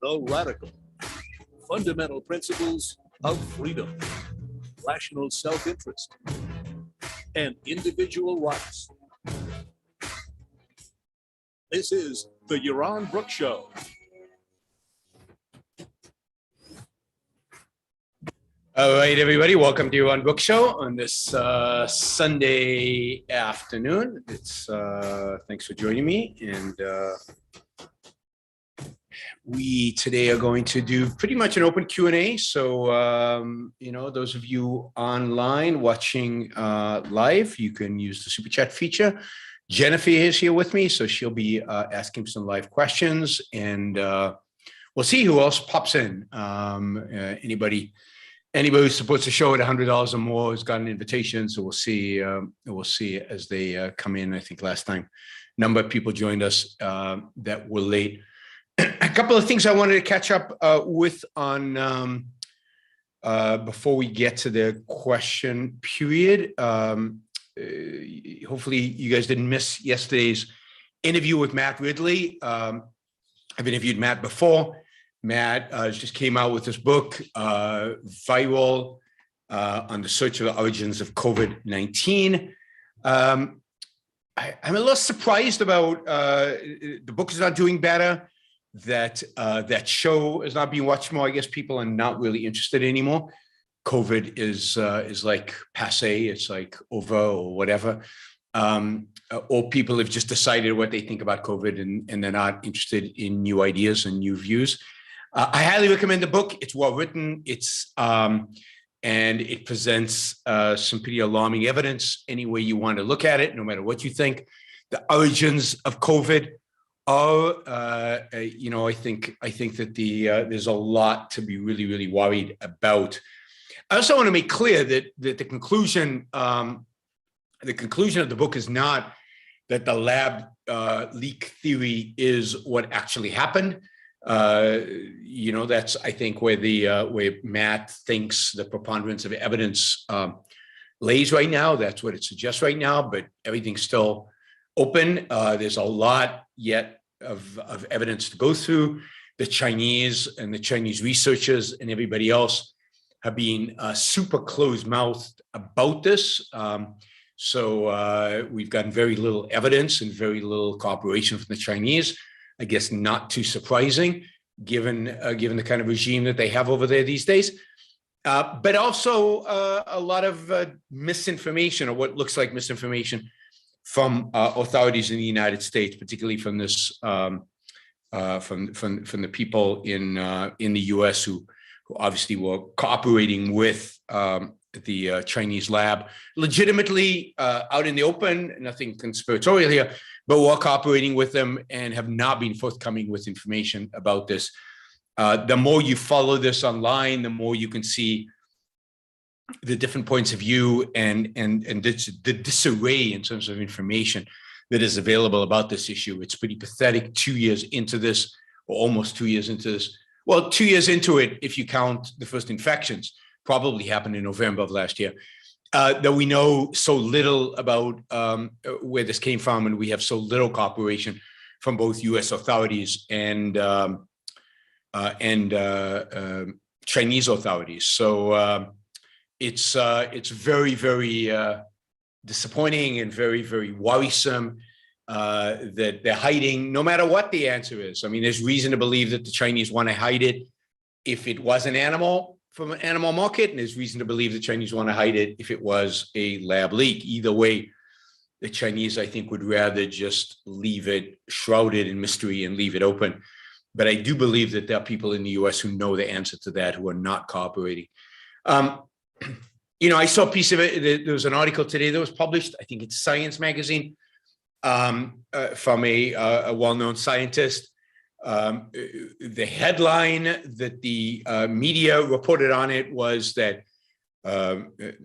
the radical, fundamental principles of freedom, rational self-interest, and individual rights. This is the Yaron Brook Show. All right, everybody, welcome to Yaron Brook Show on this Sunday afternoon. It's thanks for joining me, and we today are going to do pretty much an open Q&A. So, you know, those of you online watching live, you can use the SuperChat feature. Jennifer is here with me, so she'll be asking some live questions, and we'll see who else pops in. Anybody who supports the show at $100 or more has got an invitation, so we'll see. We'll see as they come in. I think last time, a number of people joined us that were late. A couple of things I wanted to catch up with on before we get to the question period. Hopefully, you guys didn't miss yesterday's interview with Matt Ridley. I've interviewed Matt before. Matt just came out with this book, Viral, on the search for the origins of COVID-19. I'm a little surprised about the book is not doing better, that that show is not being watched more. I guess people are not really interested anymore. COVID is like passe, it's like over or whatever. Or people have just decided what they think about COVID and they're not interested in new ideas and new views. I highly recommend the book. It's well written. It's and it presents some pretty alarming evidence any way you want to look at it, no matter what you think. The origins of COVID are, you know, I think that there's a lot to be really, really worried about. I also want to make clear that the conclusion of the book is not that the lab leak theory is what actually happened. You know, that's, I think, where Matt thinks the preponderance of evidence lays right now. That's what it suggests right now, but everything's still open. There's a lot yet of evidence to go through. The Chinese and the Chinese researchers and everybody else have been super closed-mouthed about this. So we've gotten very little evidence and very little cooperation from the Chinese. I guess not too surprising, given the kind of regime that they have over there these days. But also a lot of misinformation, or what looks like misinformation, from authorities in the United States, particularly from this from the people in the U.S. who obviously were cooperating with the Chinese lab, legitimately out in the open, nothing conspiratorial here, but were cooperating with them and have not been forthcoming with information about this. The more you follow this online, the more you can see the different points of view and the disarray in terms of information that is available about this issue. It's pretty pathetic 2 years into this, or almost 2 years into this. Well, 2 years into it, if you count the first infections, probably happened in November of last year, that we know so little about where this came from, and we have so little cooperation from both U.S. authorities and Chinese authorities. So it's very, very disappointing and very, very worrisome that they're hiding, no matter what the answer is. I mean, there's reason to believe that the Chinese want to hide it if it was an animal from an animal market, and there's reason to believe the Chinese want to hide it if it was a lab leak. Either way, the Chinese, I think, would rather just leave it shrouded in mystery and leave it open. But I do believe that there are people in the U.S. who know the answer to that, who are not cooperating. You know, I saw a piece of it. There was an article today that was published, I think it's Science magazine, from a well-known scientist. The headline that the media reported on it was that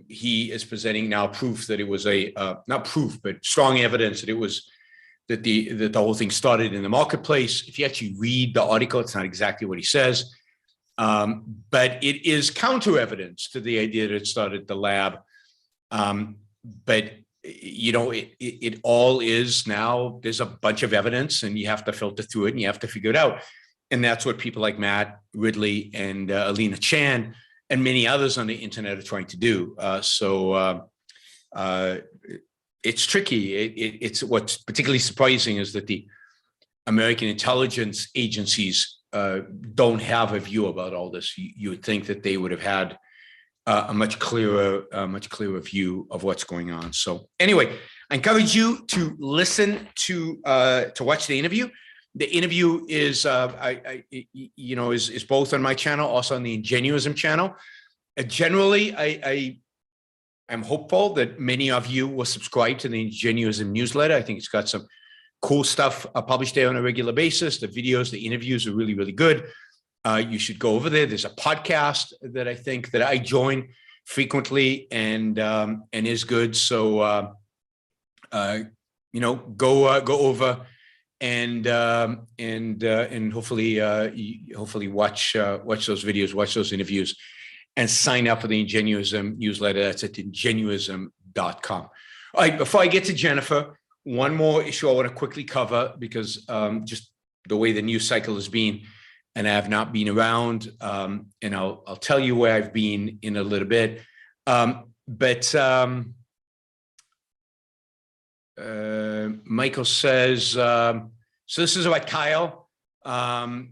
he is presenting now proof that it was not proof, but strong evidence that it was that the whole thing started in the marketplace. If you actually read the article, it's not exactly what he says, but it is counter evidence to the idea that it started at the lab. But you know, it all is now, there's a bunch of evidence and you have to filter through it and you have to figure it out. And that's what people like Matt Ridley and Alina Chan and many others on the internet are trying to do. It's tricky. It's what's particularly surprising is that the American intelligence agencies don't have a view about all this. You would think that they would have had a much clearer view of what's going on. So anyway, I encourage you to listen to watch the interview. The interview is is both on my channel, also on the Ingenuism channel. Generally, I'm hopeful that many of you will subscribe to the Ingenuism newsletter. I think it's got some cool stuff published there on a regular basis. The videos, the interviews are really, really good. You should go over there. There's a podcast that I think that I join frequently and is good. So go over and hopefully watch those videos, watch those interviews, and sign up for the Ingenuism newsletter. That's at ingenuism.com. All right, before I get to Jennifer, one more issue I want to quickly cover because just the way the news cycle has been, and I have not been around, and I'll tell you where I've been in a little bit. Michael says, so this is about Kyle. Michael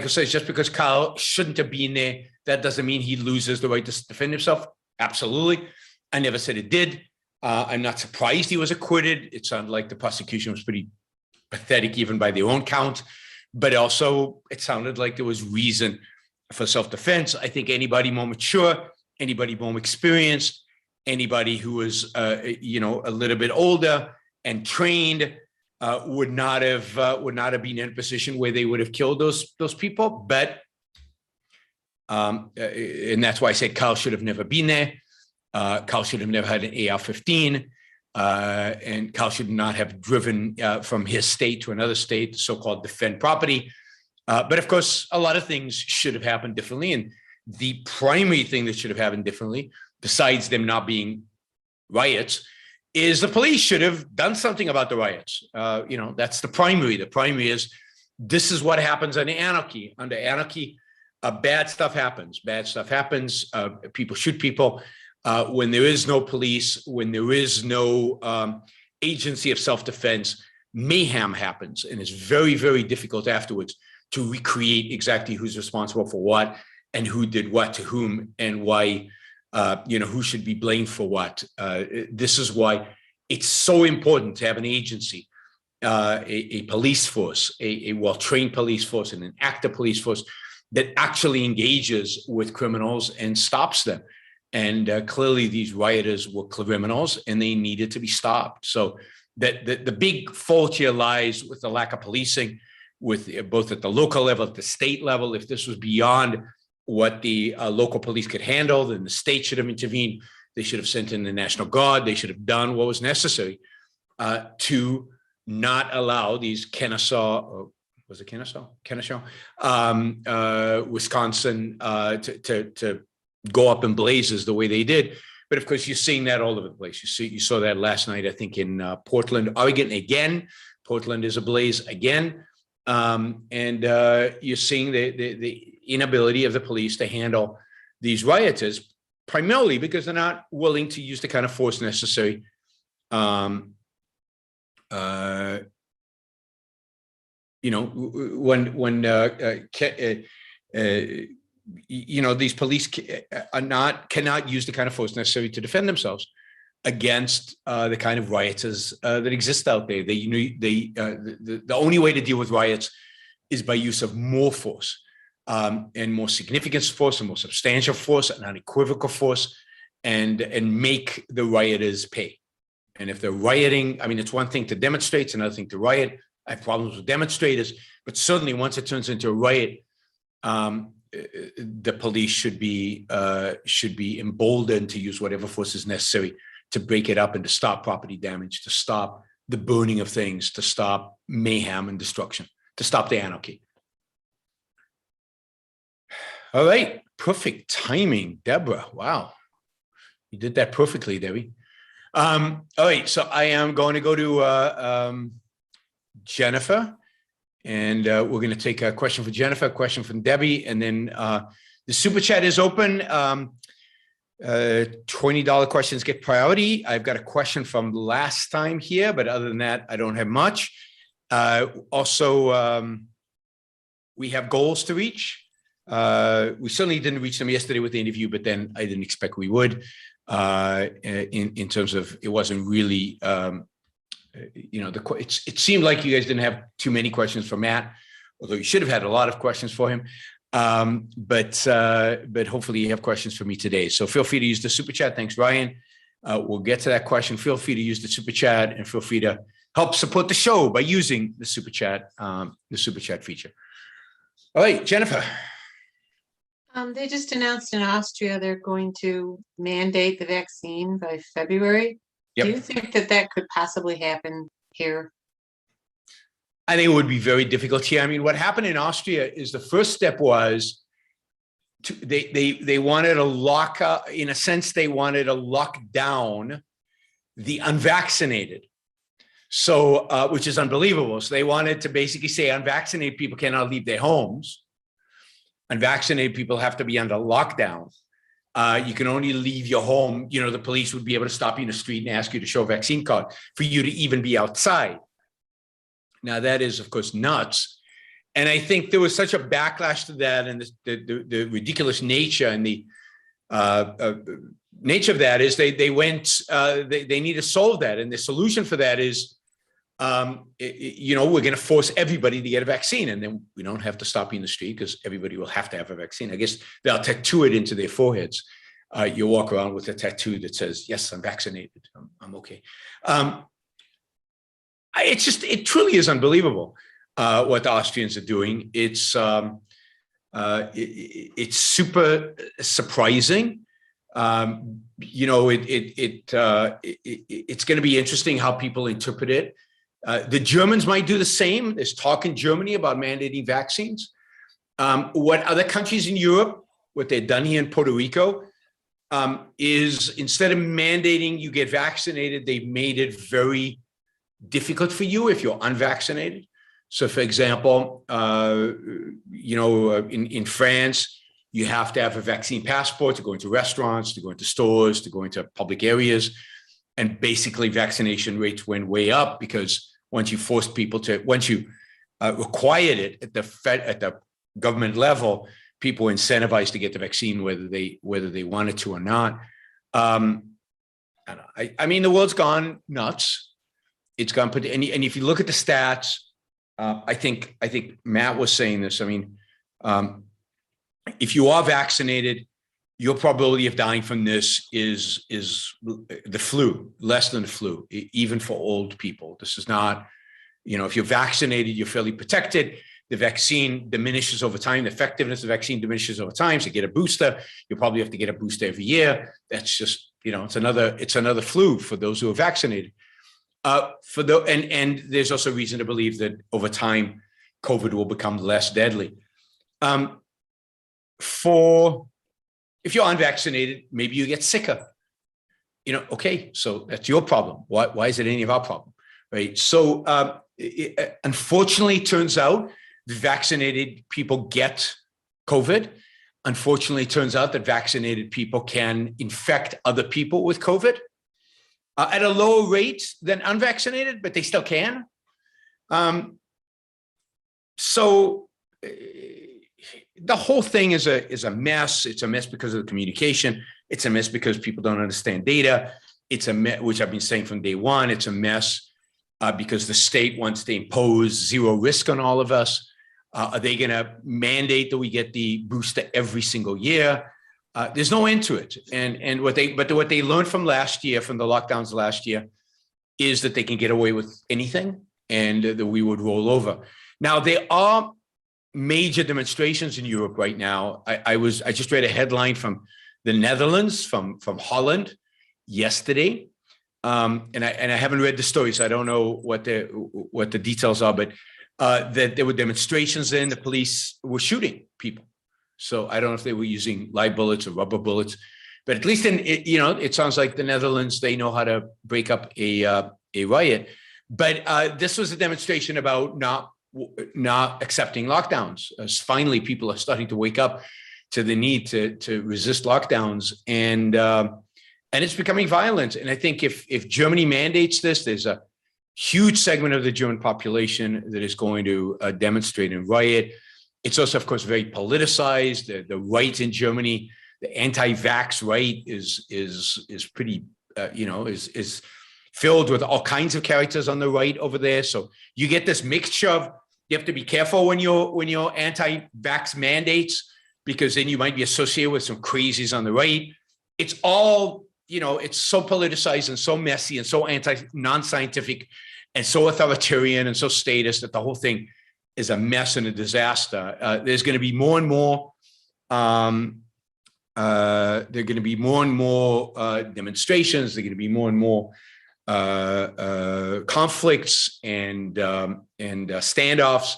says, just because Kyle shouldn't have been there, that doesn't mean he loses the right to defend himself. Absolutely. I never said it did. I'm not surprised he was acquitted. It sounded like the prosecution was pretty pathetic, even by their own count. But also, it sounded like there was reason for self-defense. I think anybody more mature, anybody more experienced, anybody who was, a little bit older and trained would not have been in a position where they would have killed those people. But and that's why I said Kyle should have never been there. Kyle should have never had an AR-15, and Kyle should not have driven from his state to another state to so-called defend property. But of course, a lot of things should have happened differently. And the primary thing that should have happened differently, besides them not being riots, is the police should have done something about the riots. That's the primary. The primary is this is what happens under anarchy. Under anarchy, bad stuff happens. Bad stuff happens. People shoot people. When there is no police, when there is no agency of self-defense, mayhem happens. And it's very, very difficult afterwards to recreate exactly who's responsible for what and who did what to whom and why, who should be blamed for what. This is why it's so important to have an agency, a police force, a well-trained police force and an active police force that actually engages with criminals and stops them. And clearly these rioters were criminals and they needed to be stopped. So the big fault here lies with the lack of policing, with both at the local level, at the state level. If this was beyond what the local police could handle, then the state should have intervened. They should have sent in the National Guard. They should have done what was necessary to not allow these Kennesaw, was it Kennesaw? Wisconsin to go up in blazes the way they did. But of course, you're seeing that all over the place. You saw that last night, I think, in Portland, Oregon again. Portland is ablaze again. And you're seeing the inability of the police to handle these rioters, primarily because they're not willing to use the kind of force necessary. These police cannot use the kind of force necessary to defend themselves against the kind of rioters that exist out there. The only way to deal with riots is by use of more force and more significant force and more substantial force and unequivocal force, and make the rioters pay. And if they're rioting, I mean, it's one thing to demonstrate, it's another thing to riot. I have problems with demonstrators, but certainly once it turns into a riot, the police should be emboldened to use whatever force is necessary to break it up and to stop property damage, to stop the burning of things, to stop mayhem and destruction, to stop the anarchy. All right, perfect timing, Deborah. Wow, you did that perfectly, Debbie. All right, so I am going to go to Jennifer, And we're going to take a question from Jennifer, a question from Debbie, and then the super chat is open. $20 questions get priority. I've got a question from last time here, but other than that, I don't have much. Also, we have goals to reach. We certainly didn't reach them yesterday with the interview, but then I didn't expect we would. In terms of, it wasn't really, it seemed like you guys didn't have too many questions for Matt, although you should have had a lot of questions for him. But hopefully you have questions for me today. So feel free to use the super chat. Thanks, Ryan. We'll get to that question. Feel free to use the super chat, and feel free to help support the show by using the super chat feature. All right, Jennifer. They just announced in Austria they're going to mandate the vaccine by February. Yep. Do you think that could possibly happen here? I think it would be very difficult here. I mean, what happened in Austria is the first step was they wanted to lock up, in a sense, they wanted to lock down the unvaccinated. So, which is unbelievable. So they wanted to basically say unvaccinated people cannot leave their homes. Unvaccinated people have to be under lockdown. You can only leave your home. You know, the police would be able to stop you in the street and ask you to show a vaccine card for you to even be outside. Now, that is, of course, nuts. And I think there was such a backlash to that, and the ridiculous nature and the nature of that is they need to solve that. And the solution for that is, we're going to force everybody to get a vaccine, and then we don't have to stop you in the street because everybody will have to have a vaccine. I guess they'll tattoo it into their foreheads. You walk around with a tattoo that says, yes, I'm vaccinated. I'm okay. It truly is unbelievable what the Austrians are doing. It's super surprising. It's going to be interesting how people interpret it. The Germans might do the same. There's talk in Germany about mandating vaccines. What other countries in Europe, what they've done here in Puerto Rico, is instead of mandating you get vaccinated, they've made it very difficult for you if you're unvaccinated. So, for example, in France, you have to have a vaccine passport to go into restaurants, to go into stores, to go into public areas. And basically, vaccination rates went way up because once you required it at the government level, people were incentivized to get the vaccine whether they wanted to or not. I mean, the world's gone nuts. It's gone. And if you look at the stats, I think Matt was saying this. I mean, if you are vaccinated, your probability of dying from this is the flu, less than the flu, even for old people. This is not, if you're vaccinated, you're fairly protected. The vaccine diminishes over time. The effectiveness of the vaccine diminishes over time. So get a booster. You probably have to get a booster every year. That's just, it's another flu for those who are vaccinated. And there's also reason to believe that over time, COVID will become less deadly. If you're unvaccinated, maybe you get sicker. Okay, so that's your problem. Why is it any of our problem, right? So unfortunately, it turns out that vaccinated people get COVID. Unfortunately, it turns out that vaccinated people can infect other people with COVID at a lower rate than unvaccinated, but they still can. The whole thing is a mess. It's a mess because of the communication. It's a mess because people don't understand data. It's a mess, which I've been saying from day one. It's a mess because the state wants to impose zero risk on all of us. Are they going to mandate that we get the booster every single year? There's no end to it. And what they learned from last year, from the lockdowns last year, is that they can get away with anything and that we would roll over. Now, there are major demonstrations in Europe right now. I just read a headline from the Netherlands, from Holland yesterday. And I haven't read the story, so I don't know what the details are, but that there were demonstrations and the police were shooting people. So I don't know if they were using live bullets or rubber bullets, but at least it sounds like the Netherlands, they know how to break up a riot. But this was a demonstration about not not accepting lockdowns. As finally, people are starting to wake up to the need to resist lockdowns, and it's becoming violent. And I think if Germany mandates this, there's a huge segment of the German population that is going to demonstrate and riot. It's also, of course, very politicized. The right in Germany, the anti-vax right, is pretty, is filled with all kinds of characters on the right over there. So you get this mixture of, you have to be careful when you're anti-vax mandates, because then you might be associated with some crazies on the right. It's all, it's so politicized and so messy and so non-scientific and so authoritarian and so statist that the whole thing is a mess and a disaster. There's going to be more and more, demonstrations. There are going to be more and more conflicts and standoffs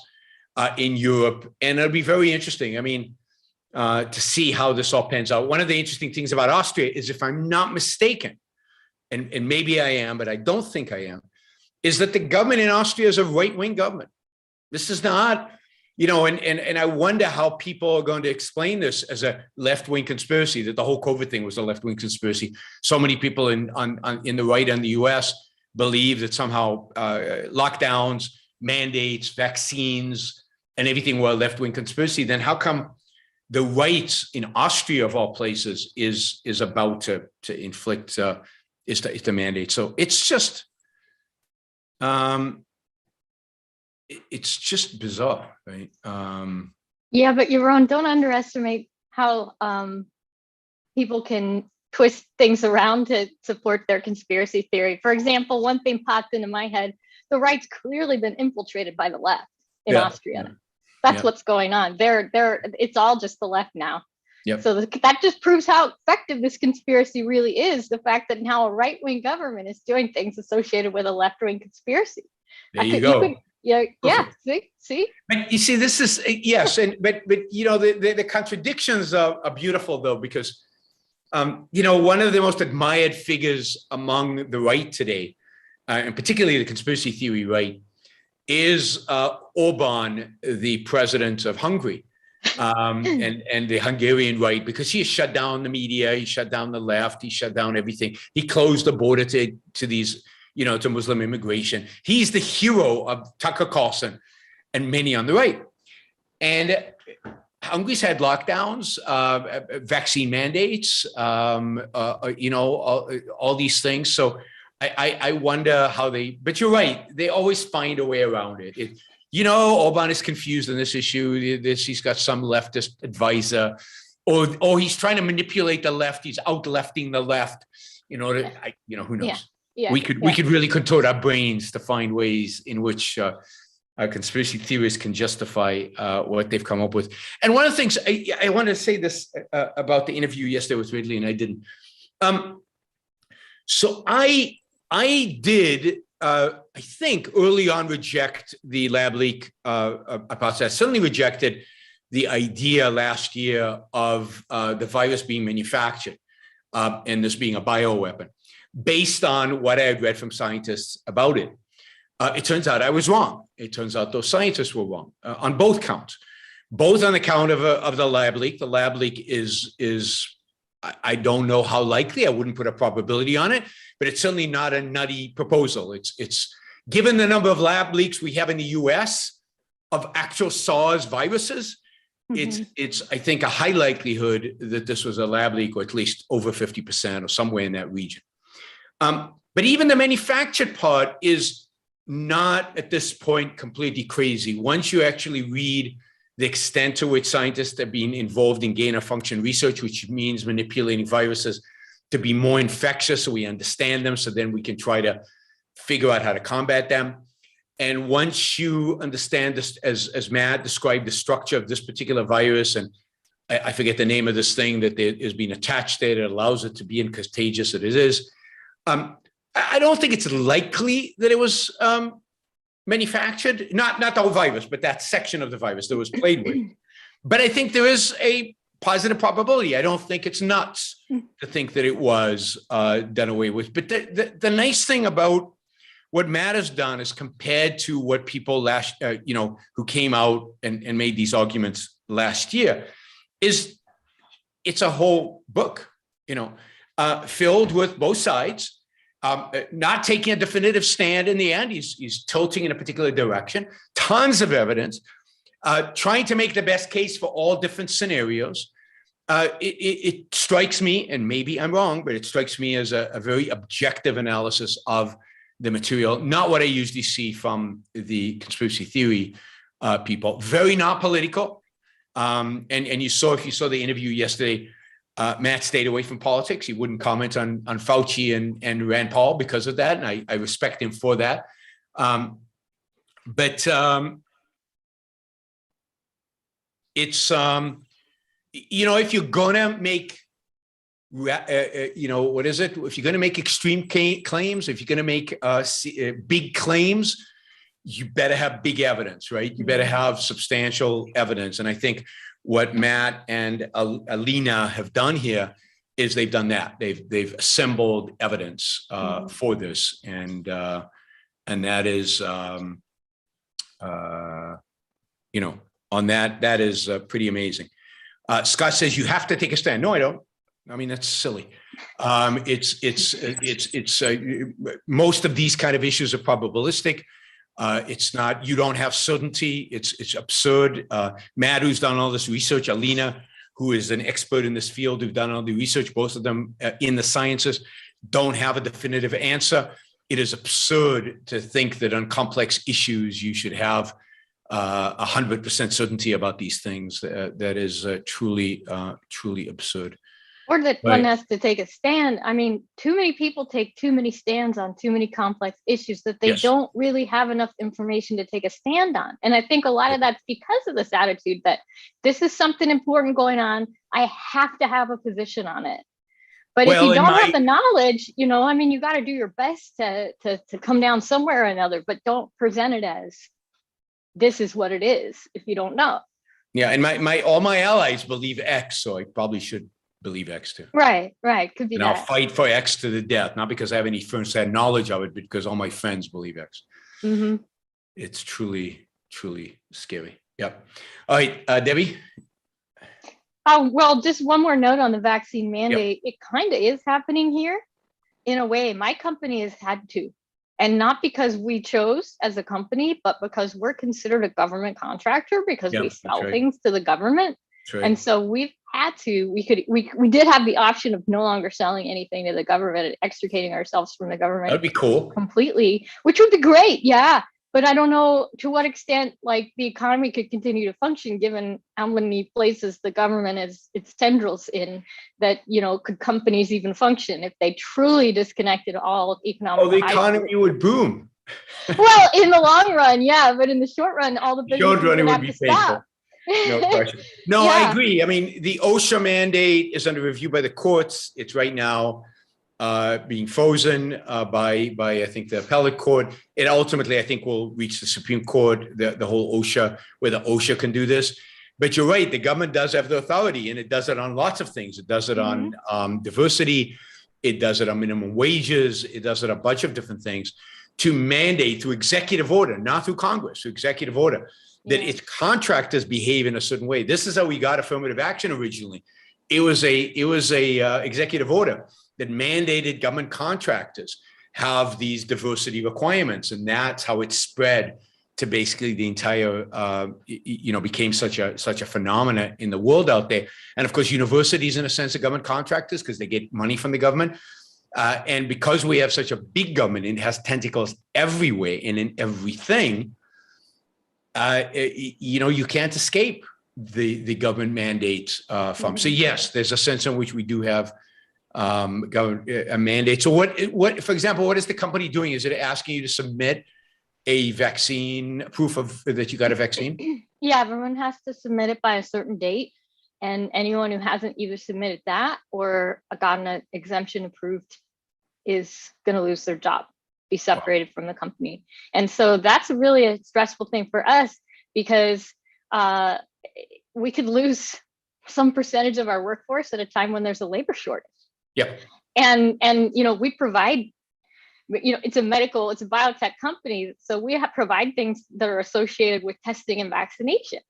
in Europe, and it'll be very interesting. I mean, to see how this all pans out. One of the interesting things about Austria is, if I'm not mistaken, and maybe I am, but I don't think I am, is that the government in Austria is a right-wing government. This is not, and I wonder how people are going to explain this as a left-wing conspiracy, that the whole COVID thing was a left-wing conspiracy. So many people in the right and the US believe that somehow lockdowns, mandates, vaccines, and everything were a left-wing conspiracy. Then how come the right in Austria, of all places, is about to inflict is the mandate? So it's just bizarre, right? Yeah, but Yaron, don't underestimate how people can twist things around to support their conspiracy theory. For example, one thing popped into my head: the right's clearly been infiltrated by the left in Austria. Yeah. That's what's going on. It's all just the left now. Yep. So that just proves how effective this conspiracy really is. The fact that now a right-wing government is doing things associated with a left-wing conspiracy. There you go. Yeah. See. But you see, this is yes, but the contradictions are beautiful, though, because one of the most admired figures among the right today, and particularly the conspiracy theory right, is Orban, the president of Hungary, and the Hungarian right, because he has shut down the media, he shut down the left, he shut down everything. He closed the border to these, to Muslim immigration. He's the hero of Tucker Carlson and many on the right. And Hungary's had lockdowns, vaccine mandates, all these things. So I wonder how but you're right, they always find a way around it. Orban is confused on this issue. He's got some leftist advisor, or he's trying to manipulate the left. He's out-lefting the left. Who knows? Yeah. We could really contort our brains to find ways in which conspiracy theorists can justify what they've come up with. And one of the things I want to say this about the interview yesterday with Ridley, and I didn't. So I did, I think, early on reject the lab leak process. Certainly rejected the idea last year of the virus being manufactured and this being a bioweapon, based on what I had read from scientists about it. It turns out I was wrong. It turns out those scientists were wrong on both counts, both on the count of the lab leak. The lab leak is I don't know how likely. I wouldn't put a probability on it, but it's certainly not a nutty proposal. It's given the number of lab leaks we have in the US of actual SARS viruses, it's I think a high likelihood that this was a lab leak, or at least over 50% or somewhere in that region. But even the manufactured part is not at this point completely crazy. Once you actually read the extent to which scientists have been involved in gain of function research, which means manipulating viruses to be more infectious so we understand them, so then we can try to figure out how to combat them. And once you understand this, as Matt described, the structure of this particular virus, and I forget the name of this thing that is being attached there that allows it to be as contagious as it is, I don't think it's likely that it was manufactured, not the whole virus, but that section of the virus that was played with. But I think there is a positive probability. I don't think it's nuts to think that it was done away with. But the nice thing about what Matt has done is compared to what people who came out and made these arguments last year, is it's a whole book, filled with both sides, not taking a definitive stand in the end. He's tilting in a particular direction, tons of evidence, trying to make the best case for all different scenarios. It strikes me, and maybe I'm wrong, but it strikes me as a very objective analysis of the material, not what I usually see from the conspiracy theory people. Very not political. And if you saw the interview yesterday, Matt stayed away from politics. He wouldn't comment on Fauci and Rand Paul because of that, and I respect him for that. But it's if you're gonna make what is it? If you're going to make extreme claims, if you're going to make big claims, you better have big evidence, right? You better have substantial evidence. And I think what Matt and Alina have done here is they've done that. They've assembled evidence for this, and that is on that is pretty amazing. Scott says you have to take a stand. No, I don't. I mean, that's silly. It's most of these kind of issues are probabilistic. It's not, you don't have certainty. It's absurd. Matt, who's done all this research, Alina, who is an expert in this field, who've done all the research, both of them in the sciences, don't have a definitive answer. It is absurd to think that on complex issues, you should have 100% certainty about these things. That is truly absurd. Or that one has to take a stand. I mean, too many people take too many stands on too many complex issues that they don't really have enough information to take a stand on. And I think a lot of that's because of this attitude that this is something important going on. I have to have a position on it. But if you don't have the knowledge, you got to do your best to come down somewhere or another, but don't present it as this is what it is if you don't know. Yeah, and all my allies believe X, so I probably should believe X too. Right. Could be and that. I'll fight for X to the death, not because I have any first-hand knowledge of it, but because all my friends believe X. Mm-hmm. It's truly scary. Yep. All right, Debbie. Well, just one more note on the vaccine mandate. Yep. It kind of is happening here in a way. My company has had to, and not because we chose as a company, but because we're considered a government contractor because we sell things to the government. Right. And so we've had to, we did have the option of no longer selling anything to the government and extricating ourselves from the government. That'd be cool. Completely, which would be great. Yeah. But I don't know to what extent like the economy could continue to function given how many places the government has its tendrils in that, could companies even function if they truly disconnected all economic. Oh, the economy would boom. Well, in the long run, yeah. But in the short run, all the businesses would have to stop. No question. No, yeah. I agree. I mean, the OSHA mandate is under review by the courts. It's right now being frozen by I think the appellate court. It ultimately, I think, will reach the Supreme Court, the whole OSHA, whether OSHA can do this. But you're right, the government does have the authority, and it does it on lots of things. It does it on diversity. It does it on minimum wages. It does it on a bunch of different things to mandate through executive order, not through Congress, through executive order, that its contractors behave in a certain way. This is how we got affirmative action originally. It was a executive order that mandated government contractors have these diversity requirements, and that's how it spread to basically the entire, became such a phenomena in the world out there. And of course, universities, in a sense, are government contractors because they get money from the government. And because we have such a big government, it has tentacles everywhere and in everything. You can't escape the government mandates from. So yes, there's a sense in which we do have a mandate. So what, for example, what is the company doing? Is it asking you to submit a vaccine, proof of that you got a vaccine? Yeah, everyone has to submit it by a certain date. And anyone who hasn't either submitted that or gotten an exemption approved is going to lose their job, be separated from the company. And so that's really a stressful thing for us because we could lose some percentage of our workforce at a time when there's a labor shortage. Yeah. And we provide it's a biotech company. So we provide things that are associated with testing and vaccination.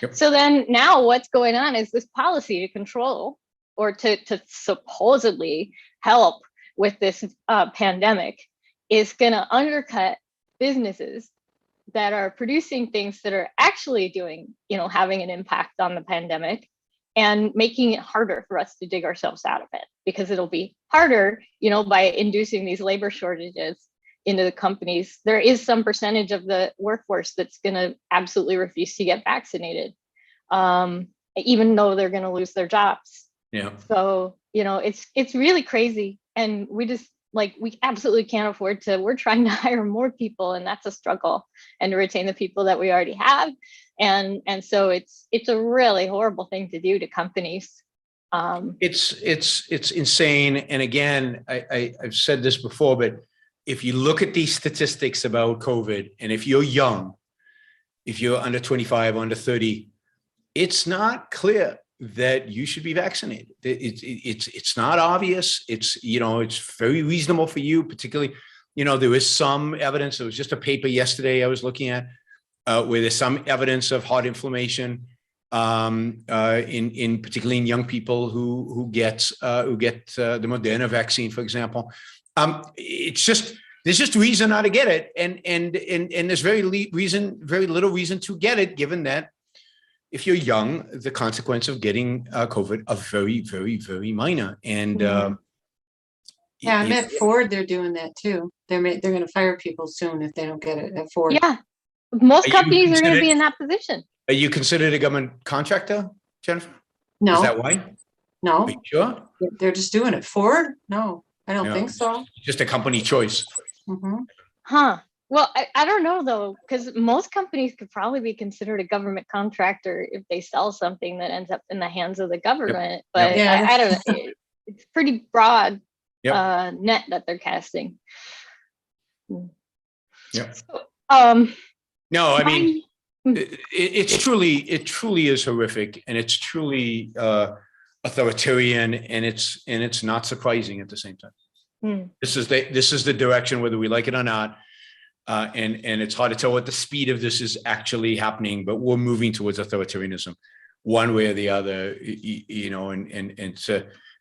Yep. So then now what's going on is this policy to control or to supposedly help with this pandemic is going to undercut businesses that are producing things that are actually doing, having an impact on the pandemic, and making it harder for us to dig ourselves out of it, because it'll be harder, by inducing these labor shortages into the companies. There is some percentage of the workforce that's going to absolutely refuse to get vaccinated, even though they're going to lose their jobs. Yeah. So, it's really crazy. And we absolutely can't afford to. We're trying to hire more people, and that's a struggle, and to retain the people that we already have. And so it's a really horrible thing to do to companies. It's insane. And again, I've said this before, but if you look at these statistics about COVID, and if you're young, if you're under 25, under 30, it's not clear that you should be vaccinated. It's not obvious. It's very reasonable for you, particularly, there is some evidence. There was just a paper yesterday I was looking at where there's some evidence of heart inflammation in particularly in young people who get the Moderna vaccine, for example. There's just reason not to get it, and there's very little reason to get it, given that if you're young, the consequence of getting COVID are very, very, very minor. And yeah, I'm at Ford. They're doing that too. They're going to fire people soon if they don't get it at Ford. Yeah, most companies are going to be in that position. Are you considered a government contractor, Jennifer? No. Is that why? No. Are you sure? They're just doing it. Ford? No, I don't think so. Just a company choice. Mm-hmm. Huh. Well, I don't know though, because most companies could probably be considered a government contractor if they sell something that ends up in the hands of the government. Yep. But Yeah. I don't know. It's pretty broad net that they're casting. Yeah. So, no, I mean, it truly is horrific, and it's truly authoritarian, and it's not surprising at the same time. This is the direction, whether we like it or not. And it's hard to tell what the speed of this is actually happening, but we're moving towards authoritarianism one way or the other, and it's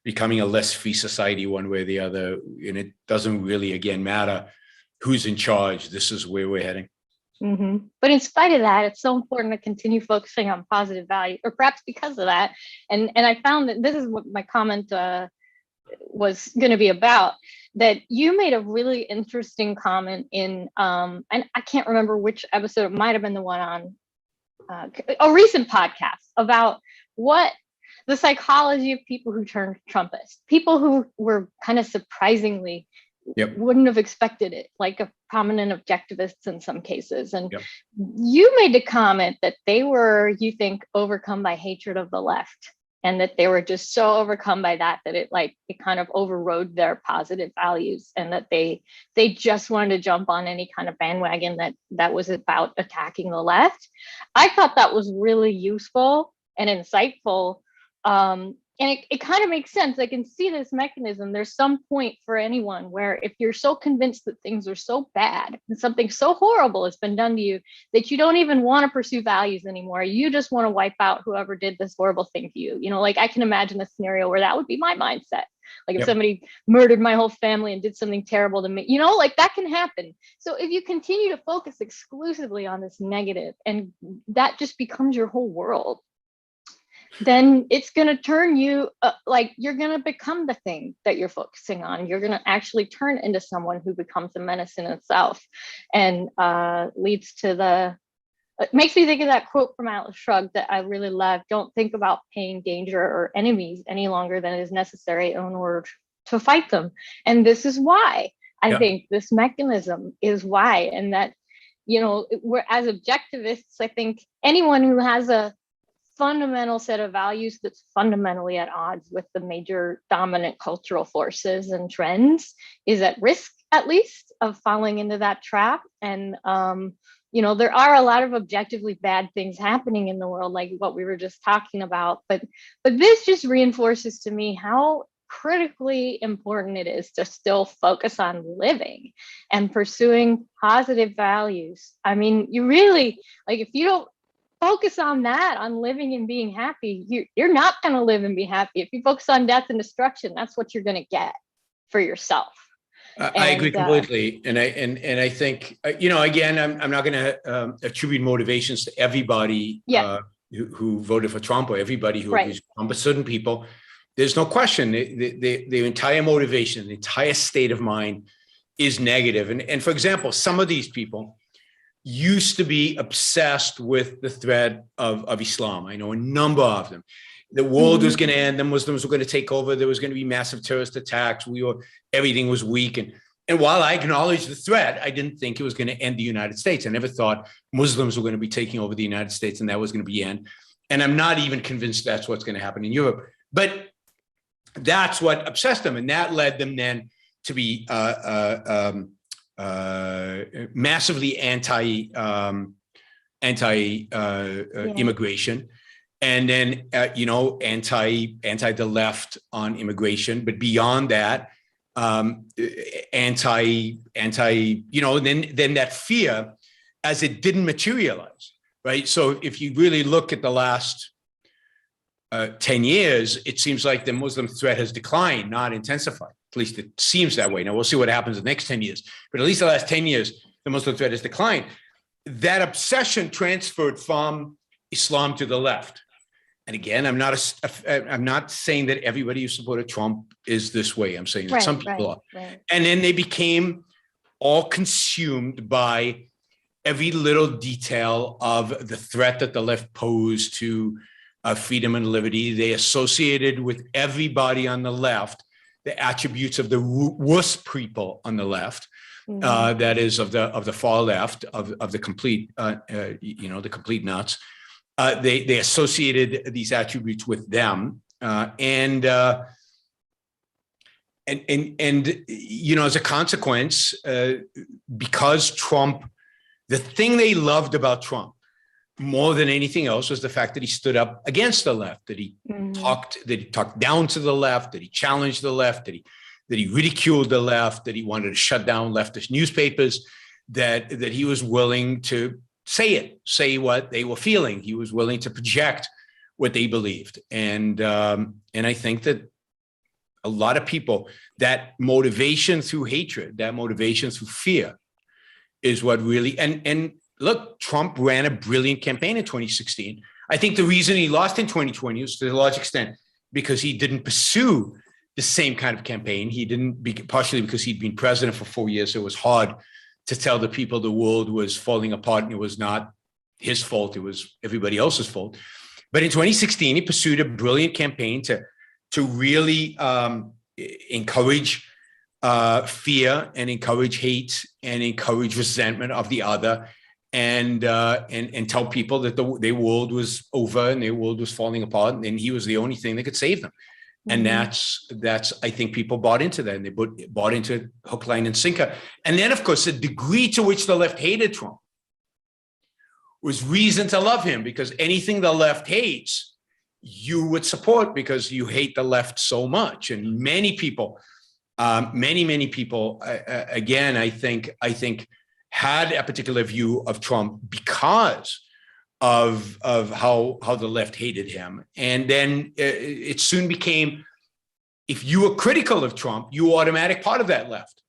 becoming a less free society one way or the other. And it doesn't really, again, matter who's in charge. This is where we're heading. Mm-hmm. But in spite of that, it's so important to continue focusing on positive value, or perhaps because of that. And I found that this is what my comment was going to be about, that you made a really interesting comment in, and I can't remember which episode, it might have been the one on a recent podcast about what the psychology of people who turned Trumpist, people who were kind of surprisingly wouldn't have expected it, like a prominent objectivists in some cases. And you made the comment that they were, you think, overcome by hatred of the left, and that they were just so overcome by that it kind of overrode their positive values, and that they just wanted to jump on any kind of bandwagon that was about attacking the left. I thought that was really useful and insightful. And it kind of makes sense. I can see this mechanism. There's some point for anyone where if you're so convinced that things are so bad and something so horrible has been done to you that you don't even want to pursue values anymore, you just want to wipe out whoever did this horrible thing to you. I can imagine a scenario where that would be my mindset. Like if somebody murdered my whole family and did something terrible to me, that can happen. So if you continue to focus exclusively on this negative, and that just becomes your whole world, then it's going to turn you you're going to become the thing that you're focusing on. You're going to actually turn into someone who becomes a menace in itself, and leads to it makes me think of that quote from Atlas Shrugged that I really love. Don't think about paying danger or enemies any longer than is necessary in order to fight them. And this is why I think this mechanism is why. And that, we're, as objectivists, I think anyone who has a fundamental set of values that's fundamentally at odds with the major dominant cultural forces and trends is at risk, at least, of falling into that trap. And there are a lot of objectively bad things happening in the world, like what we were just talking about, but this just reinforces to me how critically important it is to still focus on living and pursuing positive values. I mean, you really, like, if you don't focus on that, on living and being happy, you're not going to live and be happy. If you focus on death and destruction, that's what you're going to get for yourself. I agree completely, and I think again, I'm not going to attribute motivations to everybody who voted for Trump or everybody who agrees with Trump, but certain people. There's no question the entire motivation, the entire state of mind is negative. And for example, some of these people used to be obsessed with the threat of Islam. I know a number of them. The world was going to end. The Muslims were going to take over. There was going to be massive terrorist attacks. Everything was weak. And while I acknowledged the threat, I didn't think it was going to end the United States. I never thought Muslims were going to be taking over the United States and that was going to be the end. And I'm not even convinced that's what's going to happen in Europe. But that's what obsessed them. And that led them then to be massively anti-immigration. And then, anti the left on immigration, but beyond that, then that fear as it didn't materialize, right? So if you really look at the last 10 years, it seems like the Muslim threat has declined, not intensified. At least it seems that way. Now we'll see what happens in the next 10 years, but at least the last 10 years, the Muslim threat has declined. That obsession transferred from Islam to the left. And again, I'm not saying that everybody who supported Trump is this way. I'm saying that some people are. Right. And then they became all consumed by every little detail of the threat that the left posed to freedom and liberty. They associated with everybody on the left the attributes of the worst people on the left. That is of the far left, of the complete, the complete nuts. They associated these attributes with them, and as a consequence, because Trump, the thing they loved about Trump more than anything else was the fact that he stood up against the left, that he talked down to the left, that he challenged the left, that he ridiculed the left, that he wanted to shut down leftist newspapers, that he was willing to say what they were feeling. He was willing to project what they believed. And I think that a lot of people, that motivation through hatred, that motivation through fear is what really, and look, Trump ran a brilliant campaign in 2016. I think the reason he lost in 2020 was to a large extent because he didn't pursue the same kind of campaign. He didn't, partially because he'd been president for 4 years. So it was hard to tell the people the world was falling apart and it was not his fault, it was everybody else's fault. But in 2016, he pursued a brilliant campaign to really encourage fear and encourage hate and encourage resentment of the other, and tell people that their world was over and their world was falling apart, and he was the only thing that could save them. And that's I think people bought into that, and they bought into hook, line, and sinker. And then, of course, the degree to which the left hated Trump was reason to love him, because anything the left hates, you would support because you hate the left so much. And many people, many people, again, I think had a particular view of Trump because of how the left hated him. And then it soon became, if you were critical of Trump, you were automatic part of that left.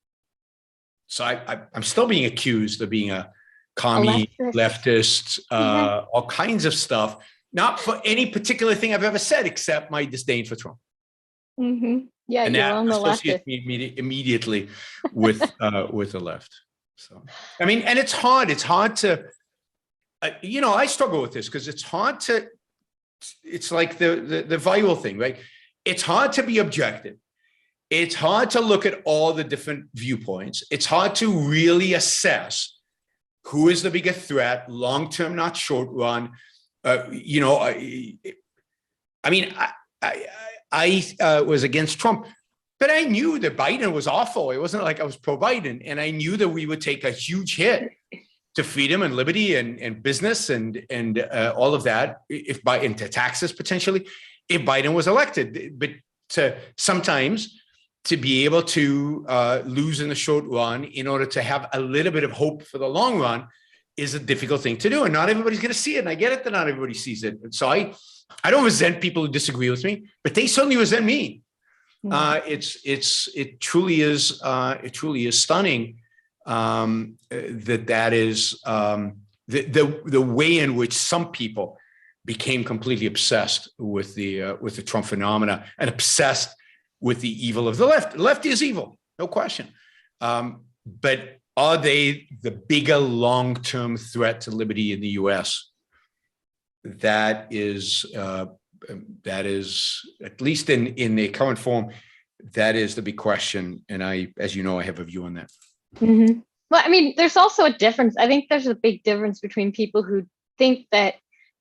So I'm still being accused of being a commie, leftist, all kinds of stuff, not for any particular thing I've ever said, except my disdain for Trump. Yeah, and you're that on the left. associates me immediately with the left. So, I mean, and it's hard to, I struggle with this because it's hard to, it's like the viral thing, right? It's hard to be objective. It's hard to look at all the different viewpoints. It's hard to really assess who is the bigger threat, long-term, not short run. I was against Trump, but I knew that Biden was awful. It wasn't like I was pro-Biden. And I knew that we would take a huge hit to freedom and liberty and business and all of that, if Biden, to taxes potentially, if Biden was elected. But to sometimes to be able to lose in the short run in order to have a little bit of hope for the long run is a difficult thing to do. And not everybody's going to see it. And I get it that not everybody sees it. And so I don't resent people who disagree with me, but they certainly resent me. It truly is stunning that is the way in which some people became completely obsessed with the Trump phenomena and obsessed with the evil of the left. The left is evil, no question. But are they the bigger long-term threat to liberty in the U.S.? That is, at least in the current form, that is the big question. And as you know, I have a view on that. Mm-hmm. Well, I mean, there's also a difference. I think there's a big difference between people who think that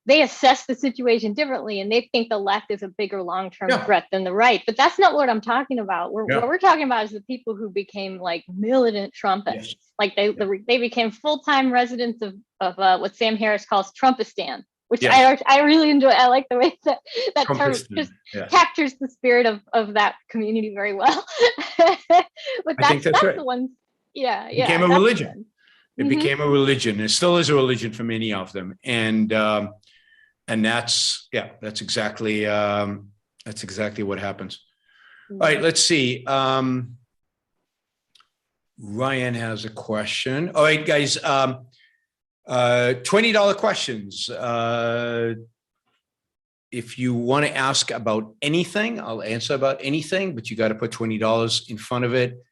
they assess the situation differently and they think the left is a bigger long-term threat than the right. But that's not what I'm talking about. What we're talking about is the people who became like militant Trumpists. Yes. Like they became full-time residents of what Sam Harris calls Trumpistan, which I really enjoy. I like the way that term just captures the spirit of that community very well. But that's right. The ones. It became a religion. It became a religion. It still is a religion for many of them. And that's exactly what happens. All right, let's see. Ryan has a question. All right, guys, $20 questions. If you want to ask about anything, I'll answer about anything, but you got to put $20 in front of it.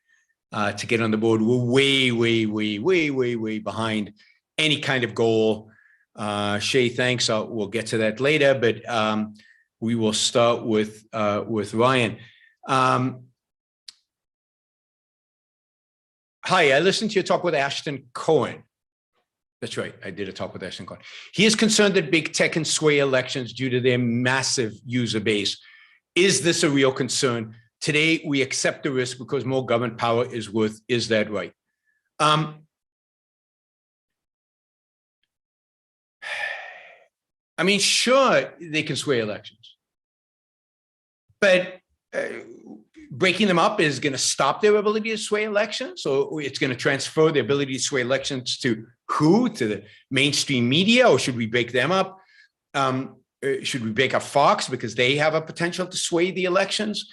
To get on the board. We're way behind any kind of goal. Shay, thanks. We'll get to that later, but we will start with Ryan. Hi, I listened to your talk with Ashton Cohen. That's right, I did a talk with Ashton Cohen. He is concerned that big tech can sway elections due to their massive user base. Is this a real concern? Today, we accept the risk because more government power is worth. Is that right? I mean, sure, they can sway elections, but breaking them up is going to stop their ability to sway elections. So it's going to transfer the ability to sway elections to who? To the mainstream media, or should we break them up? Should we break up Fox because they have a potential to sway the elections?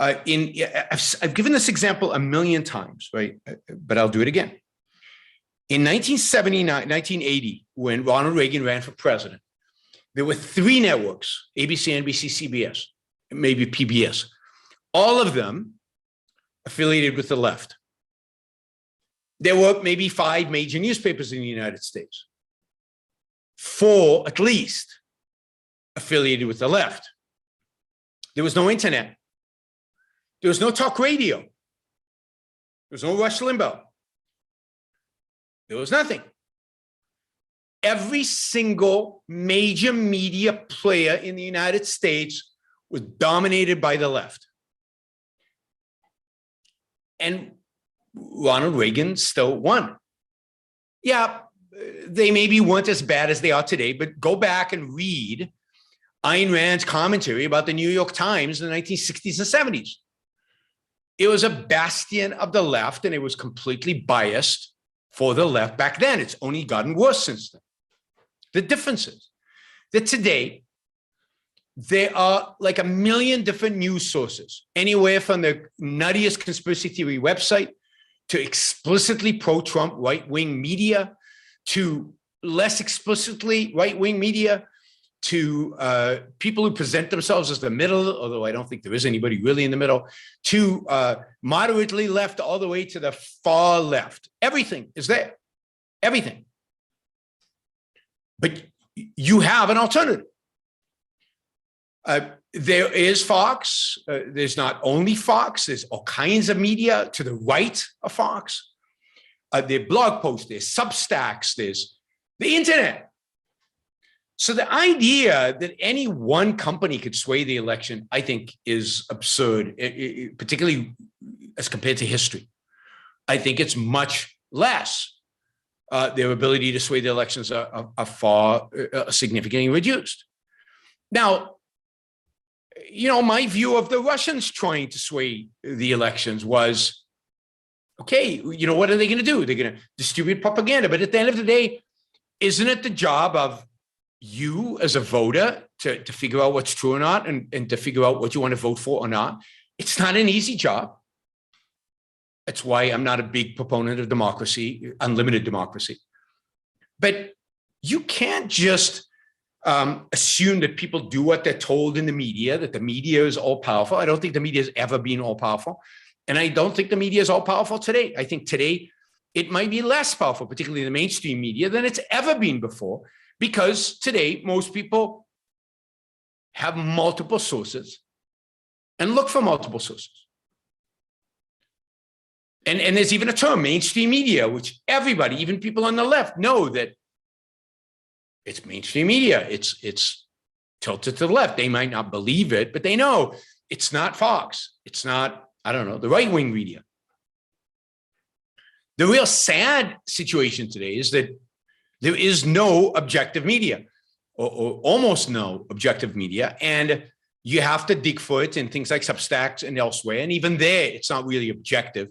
I've given this example a million times, right? But I'll do it again. In 1980, when Ronald Reagan ran for president, there were 3 networks, ABC, NBC, CBS, maybe PBS, all of them affiliated with the left. There were maybe 5 major newspapers in the United States, 4 at least affiliated with the left. There was no internet. There was no talk radio. There was no Rush Limbaugh. There was nothing. Every single major media player in the United States was dominated by the left. And Ronald Reagan still won. Yeah, they maybe weren't as bad as they are today, but go back and read Ayn Rand's commentary about the New York Times in the 1960s and 70s. It was a bastion of the left, and it was completely biased for the left back then. It's only gotten worse since then. The difference is that today, there are like 1 million different news sources, anywhere from the nuttiest conspiracy theory website to explicitly pro-Trump right-wing media to less explicitly right-wing media to people who present themselves as the middle, although I don't think there is anybody really in the middle, to moderately left all the way to the far left. Everything is there, everything. But you have an alternative. There is Fox. There's not only Fox, there's all kinds of media to the right of Fox. There are blog posts, there's Substacks, there's the internet. So the idea that any one company could sway the election, I think, is absurd, particularly as compared to history. I think it's much less. Their ability to sway the elections are far significantly reduced. Now, my view of the Russians trying to sway the elections was, okay, what are they going to do? They're going to distribute propaganda. But at the end of the day, isn't it the job of you as a voter to figure out what's true or not, and to figure out what you want to vote for or not? It's not an easy job. That's why I'm not a big proponent of democracy, unlimited democracy. But you can't just assume that people do what they're told in the media, that the media is all powerful. I don't think the media has ever been all powerful. And I don't think the media is all powerful today. I think today it might be less powerful, particularly the mainstream media, than it's ever been before, because today most people have multiple sources and look for multiple sources. And there's even a term, mainstream media, which everybody, even people on the left, know that it's mainstream media. It's tilted to the left. They might not believe it, but they know it's not Fox. It's not, I don't know, the right-wing media. The real sad situation today is that there is no objective media, or almost no objective media, and you have to dig for it in things like Substacks and elsewhere. And even there, it's not really objective.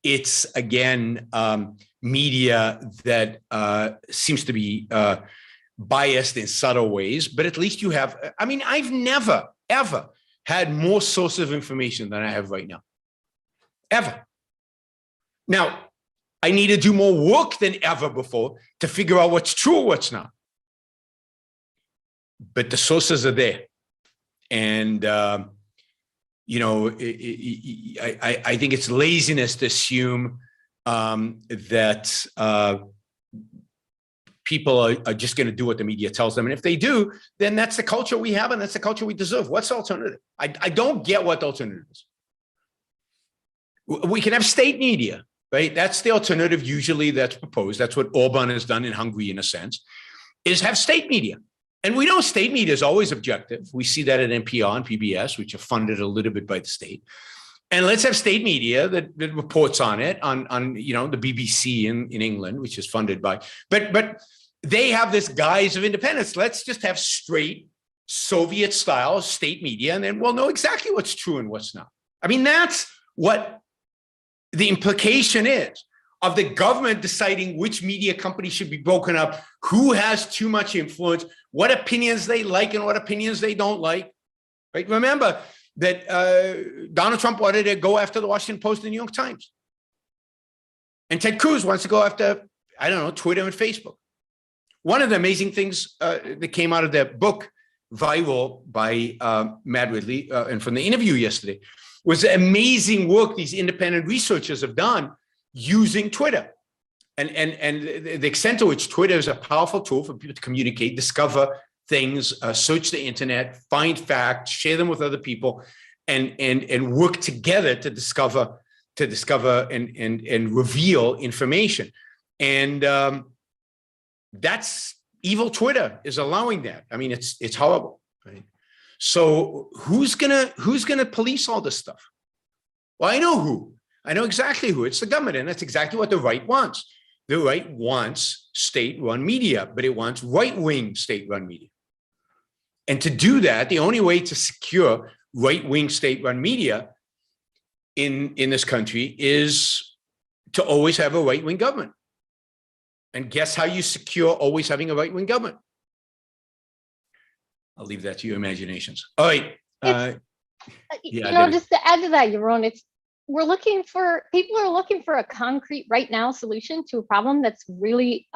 It's, again, media that seems to be biased in subtle ways, but at least you have, I've never, ever had more sources of information than I have right now, ever. Now, I need to do more work than ever before to figure out what's true or what's not. But the sources are there. And, I think it's laziness to assume that people are just going to do what the media tells them. And if they do, then that's the culture we have, and that's the culture we deserve. What's the alternative? I don't get what the alternative is. We can have state media, right? That's the alternative usually that's proposed. That's what Orban has done in Hungary, in a sense, is have state media. And we know state media is always objective. We see that at NPR and PBS, which are funded a little bit by the state. And let's have state media that reports on it, on the BBC in England, which is funded by, but they have this guise of independence. Let's just have straight Soviet style state media, and then we'll know exactly what's true and what's not. That's what the implication is of the government deciding which media company should be broken up, who has too much influence, what opinions they like and what opinions they don't like, right? Remember that Donald Trump wanted to go after the Washington Post and the New York Times. And Ted Cruz wants to go after, Twitter and Facebook. One of the amazing things that came out of that book, Viral, by Matt Ridley, and from the interview yesterday, was the amazing work these independent researchers have done using Twitter. And the extent to which Twitter is a powerful tool for people to communicate, discover things, search the internet, find facts, share them with other people, and work together to discover and reveal information. And that's evil. Twitter is allowing that. It's horrible, right? So who's gonna police all this stuff? Well, I know who. I know exactly who. It's the government, and that's exactly what the right wants. The right wants state-run media, but it wants right-wing state-run media. And to do that, the only way to secure right-wing state-run media in this country is to always have a right-wing government. And guess how you secure always having a right-wing government? I'll leave that to your imaginations. All right. Just to add to that, Yaron, people are looking for a concrete right now solution to a problem that's really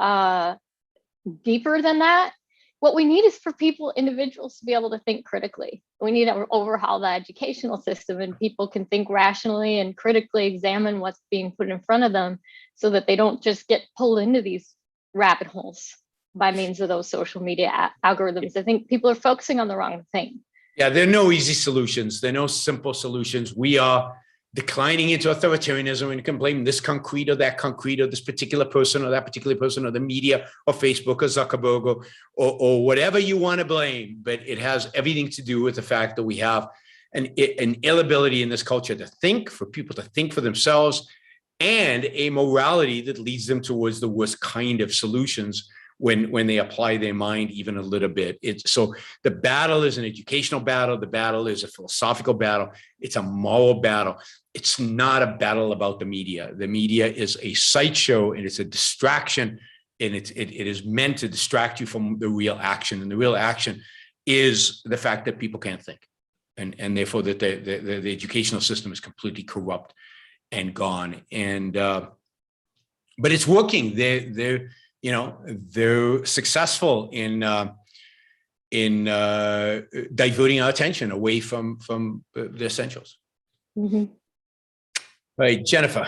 deeper than that. What we need is for individuals to be able to think critically. We need to overhaul the educational system, and people can think rationally and critically examine what's being put in front of them so that they don't just get pulled into these rabbit holes by means of those social media algorithms. I think people are focusing on the wrong thing. Yeah, there are no easy solutions. There are no simple solutions. We are declining into authoritarianism, and you can blame this concrete or that concrete or this particular person or that particular person or the media or Facebook or Zuckerberg or whatever you want to blame. But it has everything to do with the fact that we have an inability in this culture to think, for people to think for themselves, and a morality that leads them towards the worst kind of solutions, when they apply their mind even a little bit. So the battle is an educational battle. The battle is a philosophical battle. It's a moral battle. It's not a battle about the media. The media is a sideshow, and it's a distraction, and it is meant to distract you from the real action. And the real action is the fact that people can't think, and therefore that the educational system is completely corrupt and gone. And but it's working. They're successful in diverting our attention away from the essentials. Mhm. All right, Jennifer.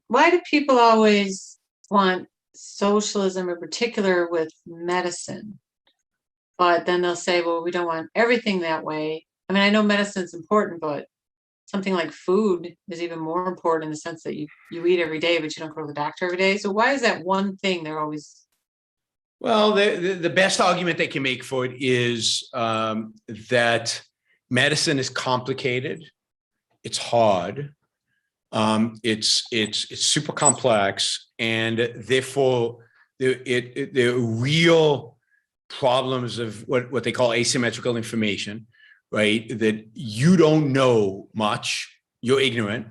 Why do people always want socialism in particular with medicine? But then they'll say, well, we don't want everything that way. I mean, I know medicine's important, but something like food is even more important in the sense that you eat every day, but you don't go to the doctor every day. So why is that one thing they're always? Well, the best argument they can make for it is that medicine is complicated. It's hard. It's super complex, and therefore there are real problems of what they call asymmetrical information, right? That you don't know much, you're ignorant.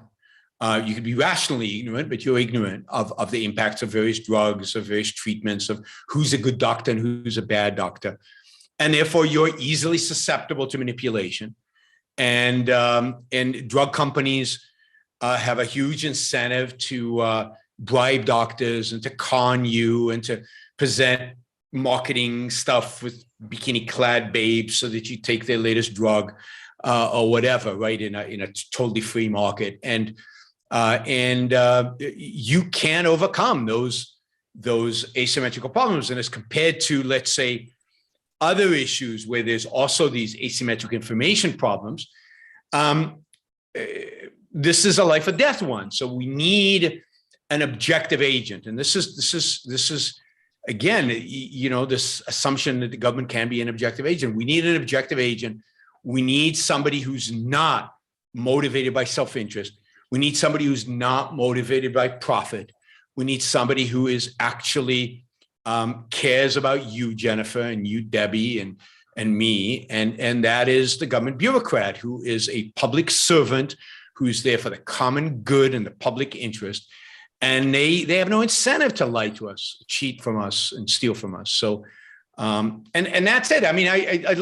You could be rationally ignorant, but you're ignorant of the impacts of various drugs, of various treatments, of who's a good doctor and who's a bad doctor. And therefore you're easily susceptible to manipulation. And drug companies have a huge incentive to bribe doctors and to con you and to present marketing stuff with bikini-clad babes so that you take their latest drug or whatever, right? In a totally free market, and you can overcome those asymmetrical problems. And as compared to, let's say, other issues where there's also these asymmetric information problems, this is a life or death one. So we need an objective agent, and this is. Again, this assumption that the government can be an objective agent. We need an objective agent. We need somebody who's not motivated by self-interest. We need somebody who's not motivated by profit. We need somebody who is actually cares about you, Jennifer, and you, Debbie, and me. And that is the government bureaucrat, who is a public servant, who's there for the common good and the public interest. And they have no incentive to lie to us, cheat from us, and steal from us. So, and that's it. I mean, I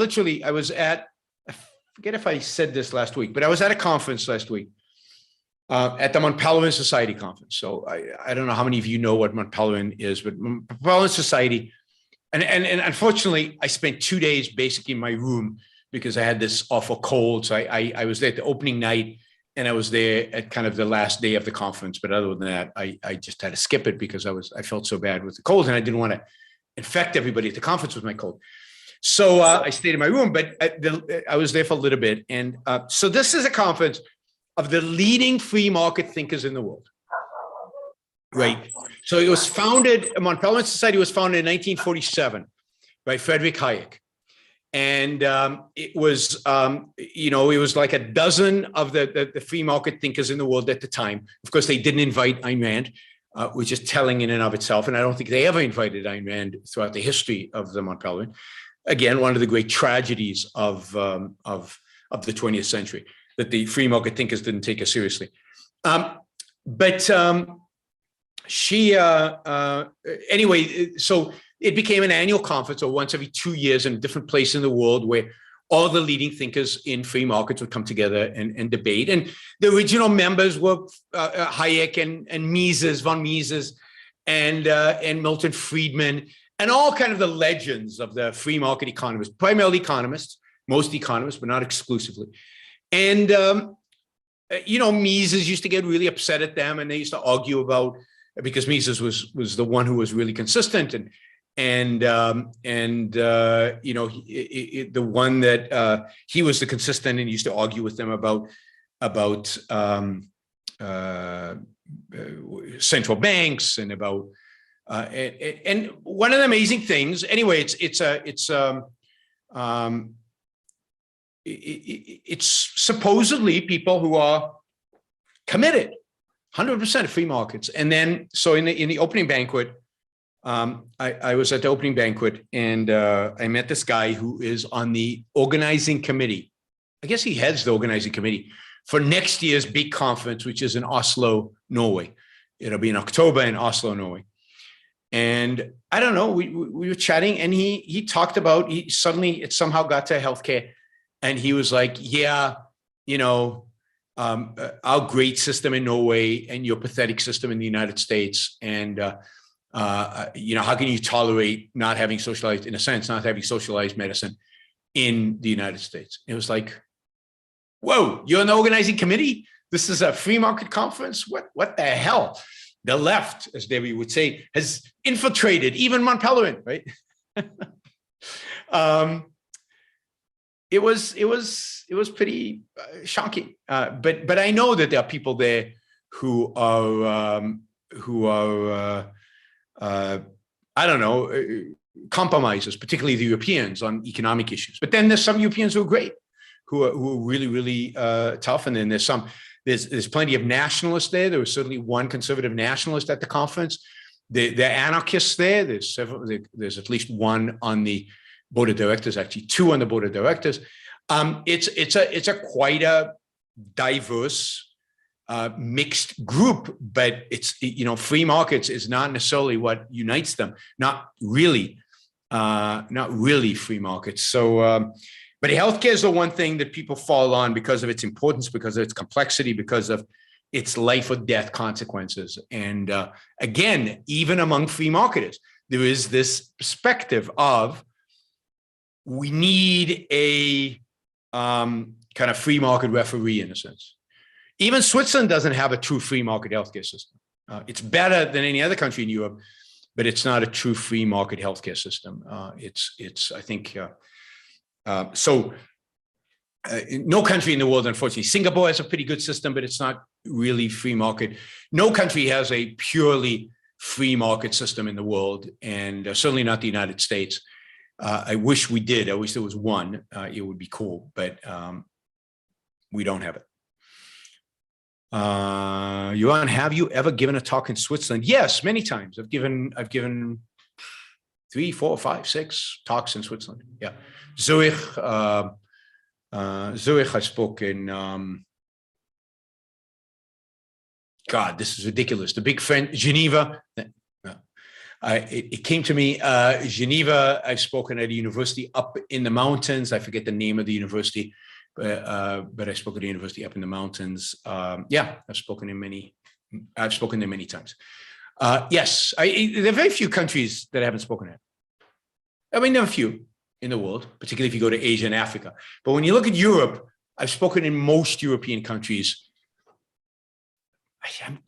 was at, I forget if I said this last week, but I was at a conference last week at the Mont Pelerin Society conference. So I don't know how many of you know what Mont Pelerin is, but Mont Pelerin Society, and unfortunately, I spent 2 days basically in my room because I had this awful cold. So I was there at the opening night, and I was there at kind of the last day of the conference. But other than that, I just had to skip it because I felt so bad with the cold, and I didn't want to infect everybody at the conference with my cold. So I stayed in my room, but I was there for a little bit. And so this is a conference of the leading free market thinkers in the world, right? So it was founded, Mont Pelerin Society was founded in 1947 by Friedrich Hayek. And it was like a dozen of the free market thinkers in the world at the time. Of course, they didn't invite Ayn Rand, which is telling in and of itself. And I don't think they ever invited Ayn Rand throughout the history of the Mont Pelerin. Again, one of the great tragedies of the 20th century, that the free market thinkers didn't take her seriously. Anyway, so it became an annual conference, or once every 2 years, in a different place in the world, where all the leading thinkers in free markets would come together and debate. And the original members were Hayek and Mises, von Mises, and Milton Friedman, and all kind of the legends of the free market economists, primarily economists, most economists, but not exclusively. And Mises used to get really upset at them, and they used to argue about, because Mises was the one who was really consistent, the one that he was the consistent, and used to argue with them about central banks and about and one of the amazing things. Anyway, it's supposedly people who are committed 100% free markets. And then, so in the opening banquet, I was at the opening banquet, and I met this guy who is on the organizing committee. I guess he heads the organizing committee for next year's big conference, which is in Oslo, Norway. It'll be in October in Oslo, Norway. And I don't know, we were chatting, and he talked about, suddenly it somehow got to healthcare. And he was like, yeah, you know, our great system in Norway and your pathetic system in the United States. And, you know, how can you tolerate not having socialized, in a sense, not having socialized medicine in the United States? It was like, whoa, you're an organizing committee? This is a free market conference? What the hell? The left, as Debbie would say, has infiltrated even Mont Pelerin, right? It was pretty shocking. But I know that there are people there who are I don't know, compromisers, particularly the Europeans on economic issues. But then there's some Europeans who are great, who are really, really tough. And then there's plenty of nationalists there. There was certainly one conservative nationalist at the conference. There are anarchists there. There's several. There's at least one on the board of directors. Actually, two on the board of directors. It's a quite a diverse, mixed group. But it's, you know, free markets is not necessarily what unites them. Not really free markets. So. But healthcare is the one thing that people fall on because of its importance, because of its complexity, because of its life or death consequences. And again, even among free marketers, there is this perspective of we need a kind of free market referee, in a sense. Even Switzerland doesn't have a true free market healthcare system. It's better than any other country in Europe, but it's not a true free market healthcare system. It's I think. No country in the world, unfortunately. Singapore has a pretty good system, but it's not really free market. No country has a purely free market system in the world, and certainly not the United States. I wish we did. I wish there was one. It would be cool, but we don't have it. Yaron, have you ever given a talk in Switzerland? Yes, many times. I've given 3, 4, 5, 6 talks in Switzerland. Yeah. Zurich, I spoke in, God, this is ridiculous. The big friend, Geneva. It came to me, Geneva, I've spoken at a university up in the mountains. I forget the name of the university, but I spoke at a university up in the mountains. Yeah, I've spoken there many times. Yes, there are very few countries that I haven't spoken at. I mean, there are a few in the world, particularly if you go to Asia and Africa. But when you look at Europe, I've spoken in most European countries.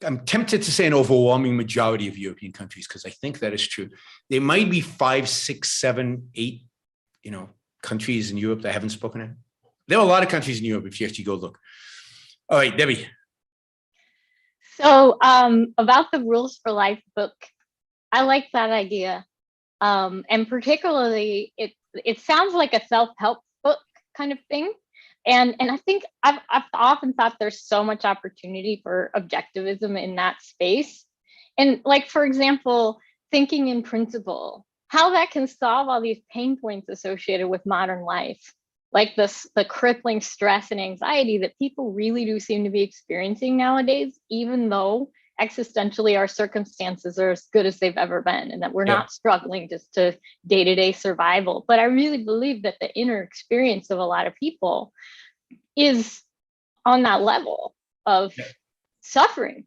I'm tempted to say an overwhelming majority of European countries, because I think that is true. There might be 5, 6, 7, 8, countries in Europe that I haven't spoken in. There are a lot of countries in Europe if you actually go look. All right, Debbie. So about the Rules for Life book, I like that idea. And particularly, it sounds like a self-help book kind of thing. And I think I've often thought there's so much opportunity for objectivism in that space. And like, for example, thinking in principle, how that can solve all these pain points associated with modern life, like the crippling stress and anxiety that people really do seem to be experiencing nowadays, even though existentially our circumstances are as good as they've ever been, and that we're not struggling just to day-to-day survival. But I really believe that the inner experience of a lot of people is on that level of suffering.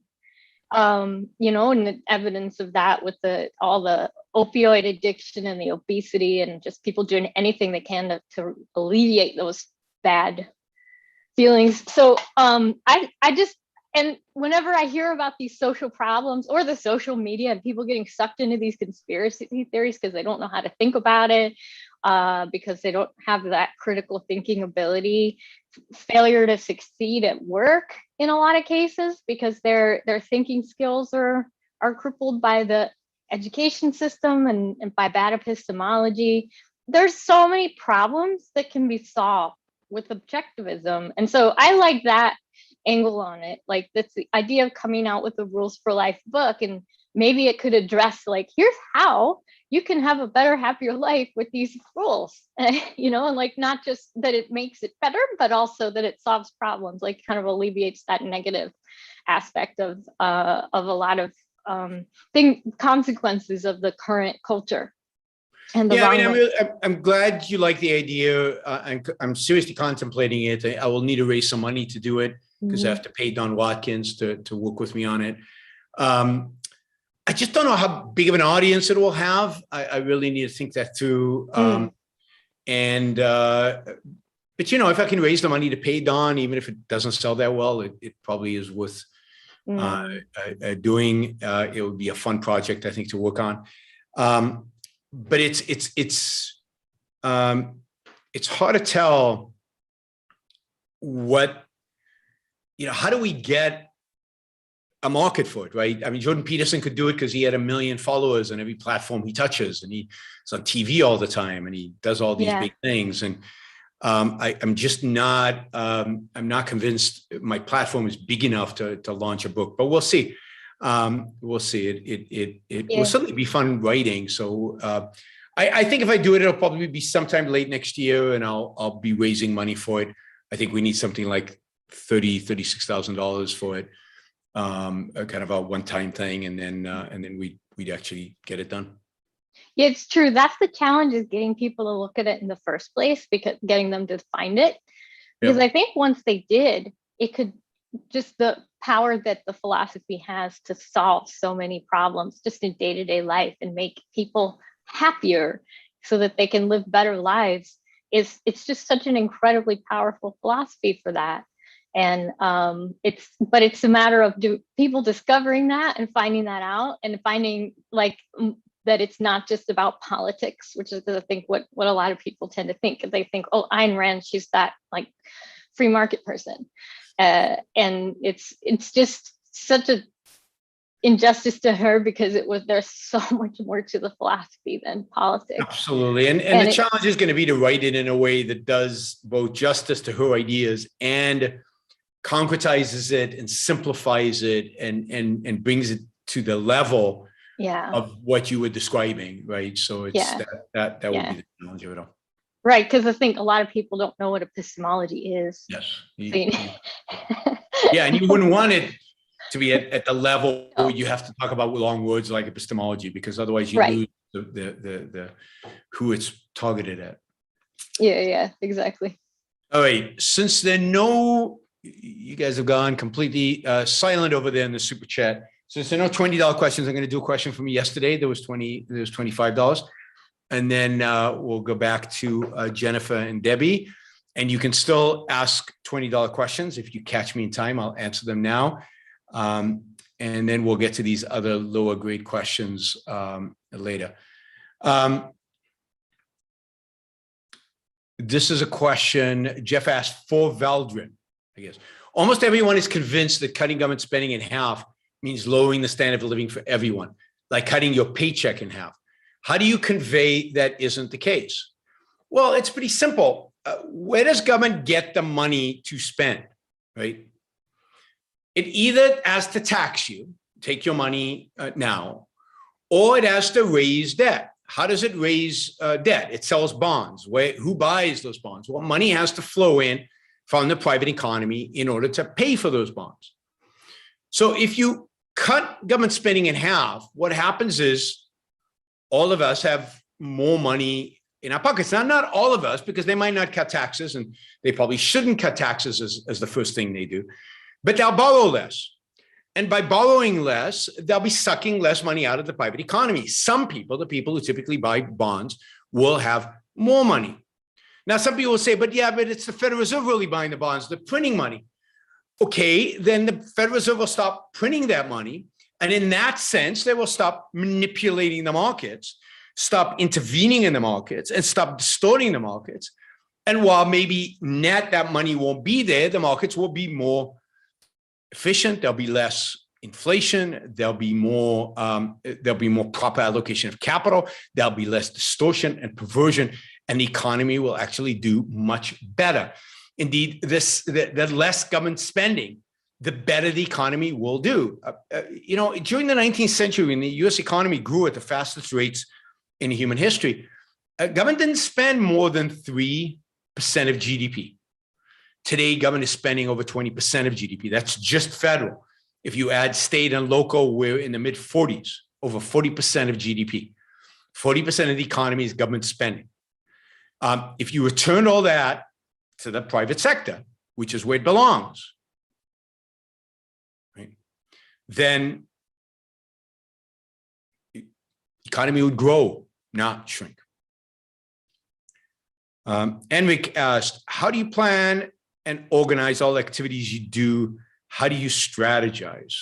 And the evidence of that with all the opioid addiction and the obesity, and just people doing anything they can to alleviate those bad feelings. So and whenever I hear about these social problems or the social media and people getting sucked into these conspiracy theories because they don't know how to think about it, because they don't have that critical thinking ability, failure to succeed at work in a lot of cases because their thinking skills are crippled by the education system and by bad epistemology. There's so many problems that can be solved with objectivism. And so I like that angle on it. Like that's the idea of coming out with the Rules for Life book, and maybe it could address like, here's how you can have a better, happier life with these rules, you know, and like not just that it makes it better, but also that it solves problems, like kind of alleviates that negative aspect of a lot of consequences of the current culture. And the I'm glad you like the idea. I'm seriously contemplating it. I will need to raise some money to do it because I have to pay Don Watkins to work with me on it. I just don't know how big of an audience it will have. I really need to think that through. But you know, if I can raise the money to pay Don, even if it doesn't sell that well, it probably is worth doing. It would be a fun project, I think, to work on. But it's hard to tell what, you know, how do we get a market for it, right? I mean, Jordan Peterson could do it because he had 1 million followers on every platform he touches, and he's on TV all the time, and he does all these big things. And I'm just not, I'm not convinced my platform is big enough to launch a book, but we'll see. We'll see. It will certainly be fun writing. So I think if I do it, it'll probably be sometime late next year, and I'll be raising money for it. I think we need something like $36,000 for it. A kind of a one-time thing, and then we'd actually get it done. Yeah, it's true. That's the challenge, is getting people to look at it in the first place, because getting them to find it. Because I think once they did, it could just, the power that the philosophy has to solve so many problems just in day-to-day life and make people happier so that they can live better lives, it's just such an incredibly powerful philosophy for that. And it's a matter of people discovering that and finding that out, and finding like that it's not just about politics, which is, I think, what a lot of people tend to think. They think, oh, Ayn Rand, she's that like free market person. And it's just such a injustice to her, because there's so much more to the philosophy than politics. Absolutely. And the challenge is going to be to write it in a way that does both justice to her ideas and concretizes it and simplifies it and brings it to the level of what you were describing, right? So it's that would be the challenge of it all. Right, because I think a lot of people don't know what epistemology is. Yes. Yeah, and you wouldn't want it to be at the level where you have to talk about long words like epistemology, because otherwise you lose the who it's targeted at. Yeah, exactly. All right, since you guys have gone completely silent over there in the super chat. Since there are no $20 questions, I'm going to do a question from yesterday. There was $25. And then we'll go back to Jennifer and Debbie. And you can still ask $20 questions. If you catch me in time, I'll answer them now. And then we'll get to these other lower grade questions later. This is a question Jeff asked for Valdrin, I guess. Almost everyone is convinced that cutting government spending in half means lowering the standard of living for everyone, like cutting your paycheck in half. How do you convey that isn't the case? Well, it's pretty simple. Where does government get the money to spend, right? It either has to tax you, take your money now, or it has to raise debt. How does it raise debt? It sells bonds. Who buys those bonds? Well, money has to flow in from the private economy in order to pay for those bonds. So if you cut government spending in half, what happens is all of us have more money in our pockets. Now, not all of us, because they might not cut taxes, and they probably shouldn't cut taxes as the first thing they do, but they'll borrow less. And by borrowing less, they'll be sucking less money out of the private economy. Some people, the people who typically buy bonds, will have more money. Now, some people will say, but it's the Federal Reserve really buying the bonds, they're printing money. Okay, then the Federal Reserve will stop printing that money. And in that sense, they will stop manipulating the markets, stop intervening in the markets, and stop distorting the markets. And while maybe net that money won't be there, the markets will be more efficient. There'll be less inflation. There'll be more proper allocation of capital. There'll be less distortion and perversion, and the economy will actually do much better. Indeed, the less government spending the better the economy will do. During the 19th century, when the US economy grew at the fastest rates in human history, government didn't spend more than 3% of GDP. Today, government is spending over 20% of GDP. That's just federal. If you add state and local, we're in the mid 40s, over 40% of GDP. 40% of the economy is government spending. If you return all that to the private sector, which is where it belongs, right, then the economy would grow, not shrink. Enric asked, how do you plan and organize all the activities you do? How do you strategize?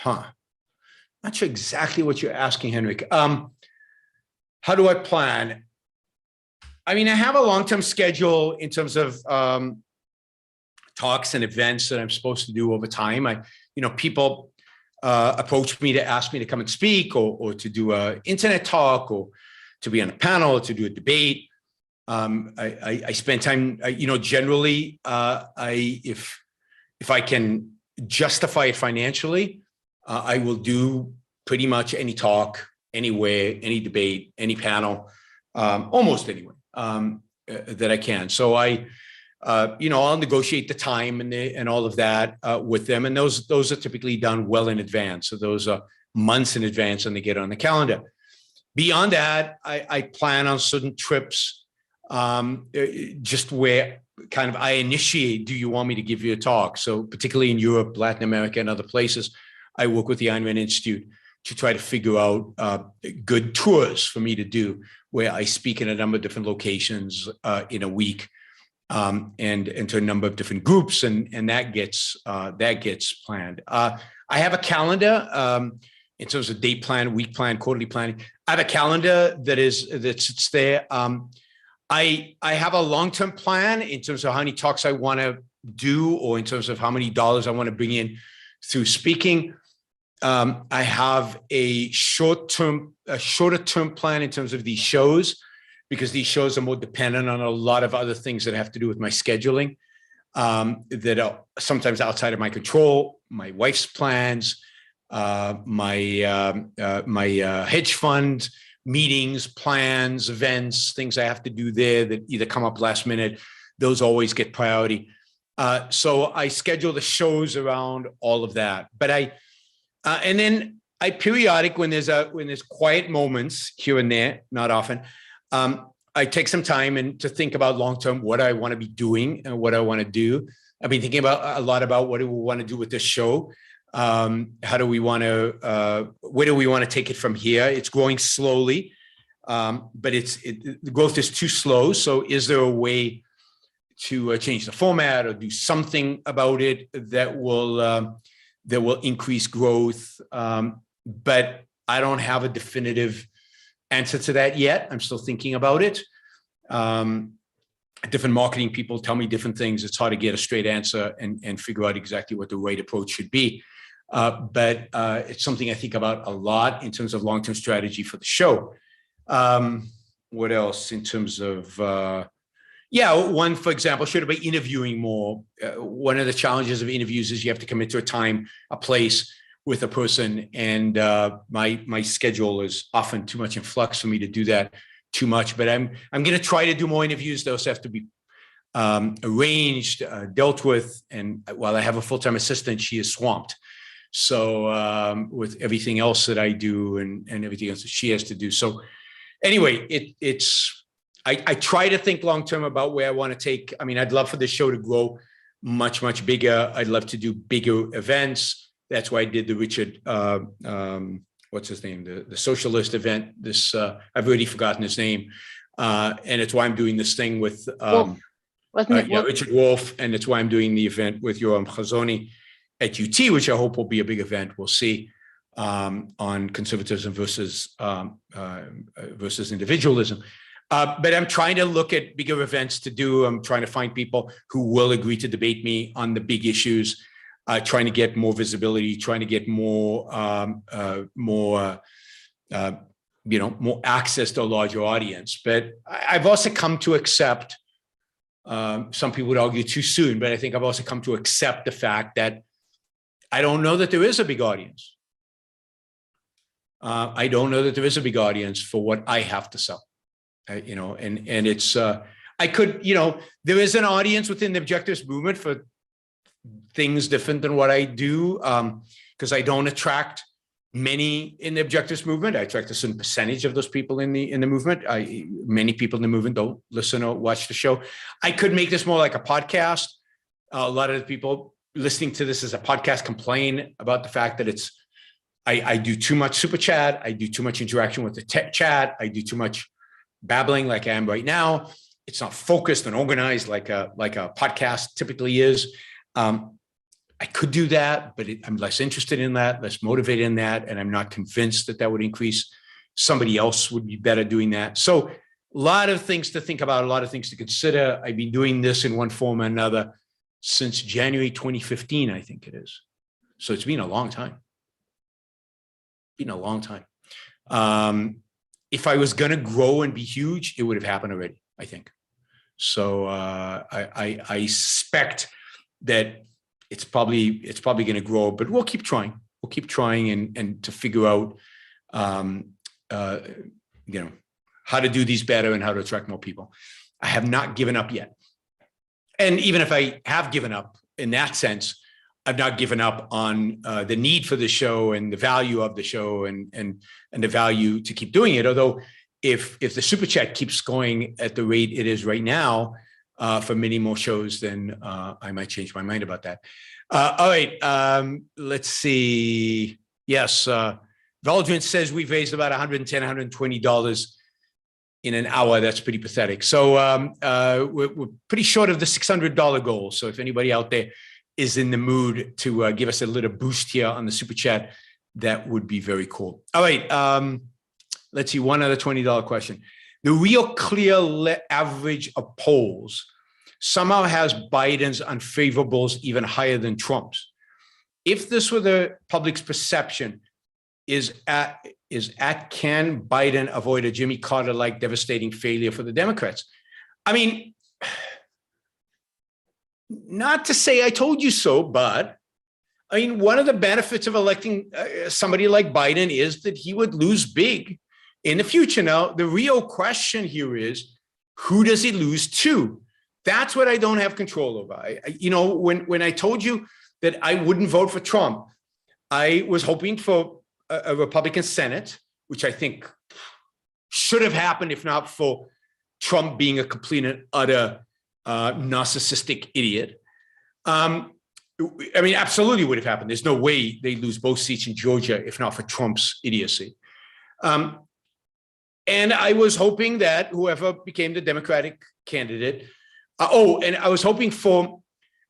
Not sure exactly what you're asking, Henrik. How do I plan? I mean, I have a long-term schedule in terms of talks and events that I'm supposed to do over time. People approach me to ask me to come and speak or to do an internet talk or to be on a panel or to do a debate. I spend time, generally, if I can justify it financially, I will do pretty much any talk, anywhere, any debate, any panel, almost anywhere that I can. So I'll negotiate the time and all of that with them. And those are typically done well in advance. So those are months in advance and they get on the calendar. Beyond that, I plan on certain trips, just where kind of I initiate, do you want me to give you a talk? So particularly in Europe, Latin America, and other places, I work with the Ayn Rand Institute to try to figure out good tours for me to do, where I speak in a number of different locations in a week, and to a number of different groups, and that gets planned. I have a calendar in terms of date plan, week plan, quarterly planning. I have a calendar that sits there. I have a long-term plan in terms of how many talks I want to do, or in terms of how many dollars I want to bring in through speaking. I have a shorter term plan in terms of these shows, because these shows are more dependent on a lot of other things that have to do with my scheduling, that are sometimes outside of my control, my wife's plans, my hedge fund meetings, plans, events, things I have to do there that either come up last minute. Those always get priority. So I schedule the shows around all of that. But and then I periodic, when there's quiet moments here and there, not often, I take some time to think about long-term, what I want to be doing and what I want to do. I've been thinking a lot about what do we want to do with this show. How do we want to, where do we want to take it from here? It's growing slowly, but the growth is too slow. So is there a way to change the format or do something about it that will increase growth? But I don't have a definitive answer to that yet. I'm still thinking about it. Different marketing people tell me different things. It's hard to get a straight answer and figure out exactly what the right approach should be. But it's something I think about a lot in terms of long-term strategy for the show. What else in terms of, one, for example, should I be interviewing more? One of the challenges of interviews is you have to commit to a time, a place with a person. And my schedule is often too much in flux for me to do that too much. But I'm going to try to do more interviews. Those have to be arranged, dealt with. And while I have a full-time assistant, she is swamped. So with everything else that I do and everything else that she has to do. So anyway, I try to think long-term about where I want to take. I mean, I'd love for this show to grow much, much bigger. I'd love to do bigger events. That's why I did the Richard, what's his name? The socialist event. This, I've already forgotten his name. And it's why I'm doing this thing with Wolf. Wasn't it Wolf? Richard Wolf. And it's why I'm doing the event with Yaron Chazoni at UT, which I hope will be a big event. We'll see, on conservatism versus individualism. But I'm trying to look at bigger events to do. I'm trying to find people who will agree to debate me on the big issues, trying to get more visibility, trying to get more access to a larger audience. But I've also come to accept Some people would argue too soon, but I think I've also come to accept the fact that I don't know that there is a big audience. I don't know that there is a big audience for what I have to sell. And it's, I could, there is an audience within the objectivist movement for things different than what I do, because I don't attract many in the objectivist movement. I attract a certain percentage of those people in the movement. Many people in the movement don't listen or watch the show. I could make this more like a podcast. A lot of the people listening to this as a podcast complain about the fact that I do too much super chat. I do too much interaction with the chat. I do too much babbling like I am right now. It's not focused and organized like a podcast typically is. I could do that, but I'm less interested in that, less motivated in that, and I'm not convinced that that would increase. Somebody else would be better doing that. So a lot of things to think about, a lot of things to consider. I've been doing this in one form or another since January 2015, I think it is. So it's been a long time. Been a long time. If I was going to grow and be huge, it would have happened already, I think. So I suspect that it's probably going to grow, but we'll keep trying. We'll keep trying and to figure out, how to do these better and how to attract more people. I have not given up yet. And even if I have given up in that sense, I've not given up on the need for the show and the value of the show and the value to keep doing it. Although if the super chat keeps going at the rate it is right now, for many more shows, then I might change my mind about that. All right, let's see. Yes, Valdrin says we've raised about $110, $120 in an hour. That's pretty pathetic. So we're pretty short of the $600 goal. So if anybody out there is in the mood to give us a little boost here on the super chat, that would be very cool. All right, let's see, one other $20 question. The real clear average of polls somehow has Biden's unfavorables even higher than Trump's. If this were the public's perception, is at can Biden avoid a Jimmy Carter-like devastating failure for the Democrats? I mean, not to say I told you so, but I mean, one of the benefits of electing somebody like Biden is that he would lose big in the future. Now, the real question here is, who does he lose to? That's what I don't have control over. When I told you that I wouldn't vote for Trump, I was hoping for a Republican Senate, which I think should have happened if not for Trump being a complete and utter narcissistic idiot. I mean, absolutely would have happened. There's no way they lose both seats in Georgia if not for Trump's idiocy. And I was hoping that whoever became the Democratic candidate, and I was hoping for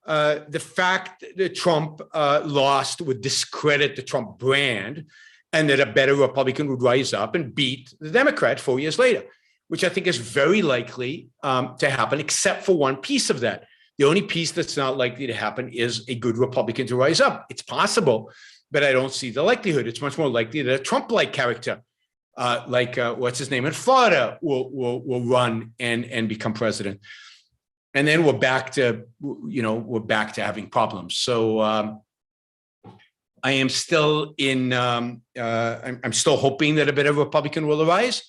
the fact that Trump lost would discredit the Trump brand and that a better Republican would rise up and beat the Democrat 4 years later, which I think is very likely to happen, except for one piece of that. The only piece that's not likely to happen is a good Republican to rise up. It's possible, but I don't see the likelihood. It's much more likely that a Trump-like character, what's his name in Florida, will run and become president. And then we're back to having problems. So I am still I'm still hoping that a bit of a Republican will arise.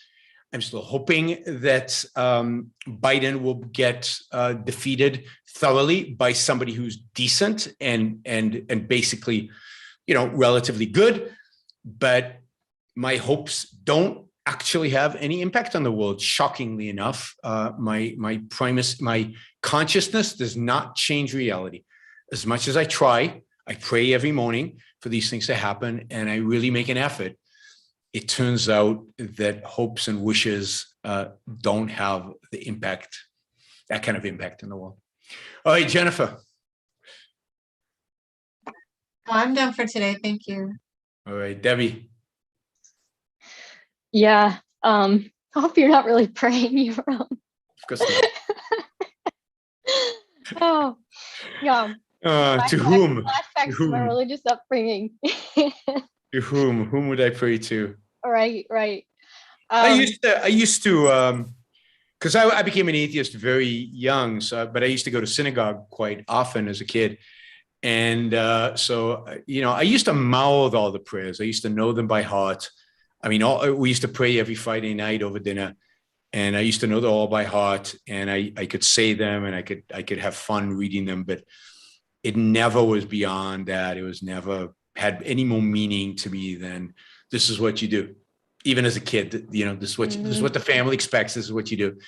I'm still hoping that Biden will get defeated thoroughly by somebody who's decent and basically, relatively good. But my hopes don't actually have any impact on the world. Shockingly enough, my consciousness does not change reality. As much as I try, I pray every morning for these things to happen, and I really make an effort. It turns out that hopes and wishes don't have the impact, that kind of impact in the world. All right, Jennifer. I'm done for today. Thank you. All right, Debbie. Yeah. I hope you're not really praying, Yaron. Of course not. Oh, yeah. To whom? Flashbacks to my religious upbringing. To whom? Whom would I pray to? Right. I used to because I became an atheist very young, but I used to go to synagogue quite often as a kid. And so, I used to mouth all the prayers. I used to know them by heart. I mean, we used to pray every Friday night over dinner, and I used to know them all by heart, and I could say them, and I could have fun reading them, but it never was beyond that. It was never had any more meaning to me than this is what you do. Even as a kid, this is what the family expects. This is what you do.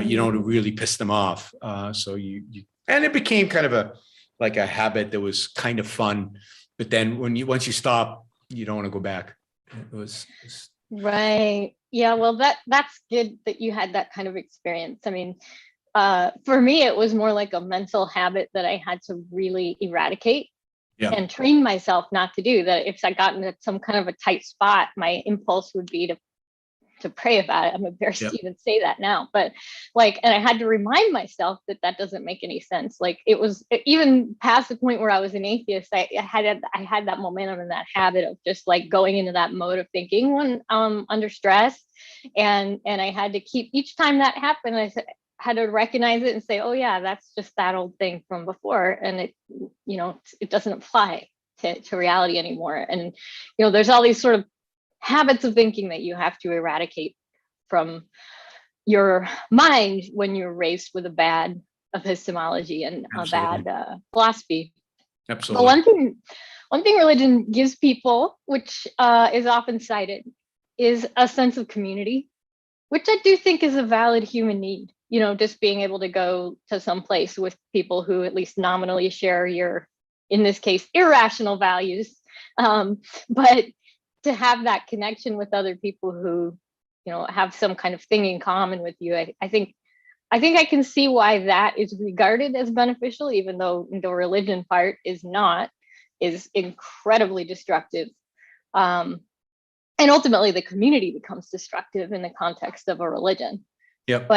You don't really piss them off. So and it became kind of like a habit that was kind of fun. But then once you stop, you don't want to go back. It was right. Yeah. Well, that's good that you had that kind of experience. I mean, for me, it was more like a mental habit that I had to really eradicate. Yeah. And train myself not to do that. If I got into some kind of a tight spot, my impulse would be to pray about it. I'm embarrassed to even say that now, but and I had to remind myself that doesn't make any sense. Like it was even past the point where I was an atheist. I had that momentum and that habit of just like going into that mode of thinking when under stress, and I had to keep each time that happened. I had to recognize it and say, oh yeah, that's just that old thing from before, and it doesn't apply to reality anymore. And there's all these sort of habits of thinking that you have to eradicate from your mind when you're raised with a bad epistemology and Absolutely. A bad philosophy. Absolutely. But one thing religion gives people, which is often cited, is a sense of community, which I do think is a valid human need. Just being able to go to some place with people who at least nominally share your, in this case, irrational values. But to have that connection with other people who, have some kind of thing in common with you, I think I can see why that is regarded as beneficial, even though the religion part is incredibly destructive. And ultimately the community becomes destructive in the context of a religion. Yep.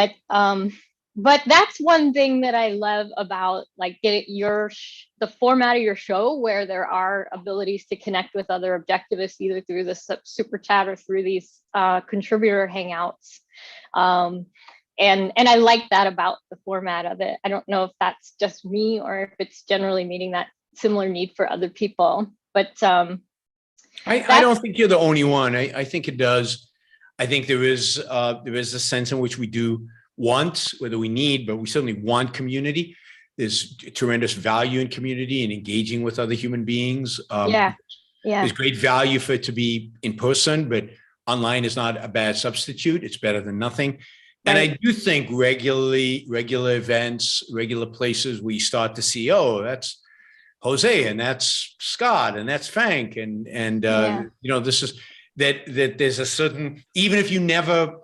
But that's one thing that I love about the format of your show, where there are abilities to connect with other objectivists, either through the SuperChat or through these contributor hangouts. And I like that about the format of it. I don't know if that's just me or if it's generally meeting that similar need for other people. But I don't think you're the only one. I think it does. I think there is a sense in which we do want, whether we need, but we certainly want community. There's tremendous value in community and engaging with other human beings. There's great value for it to be in person, but online is not a bad substitute. It's better than nothing. Right. And I do think regular events, regular places, we start to see, oh, that's Jose, and that's Scott, and that's Frank, and this is that there's a certain, even if you never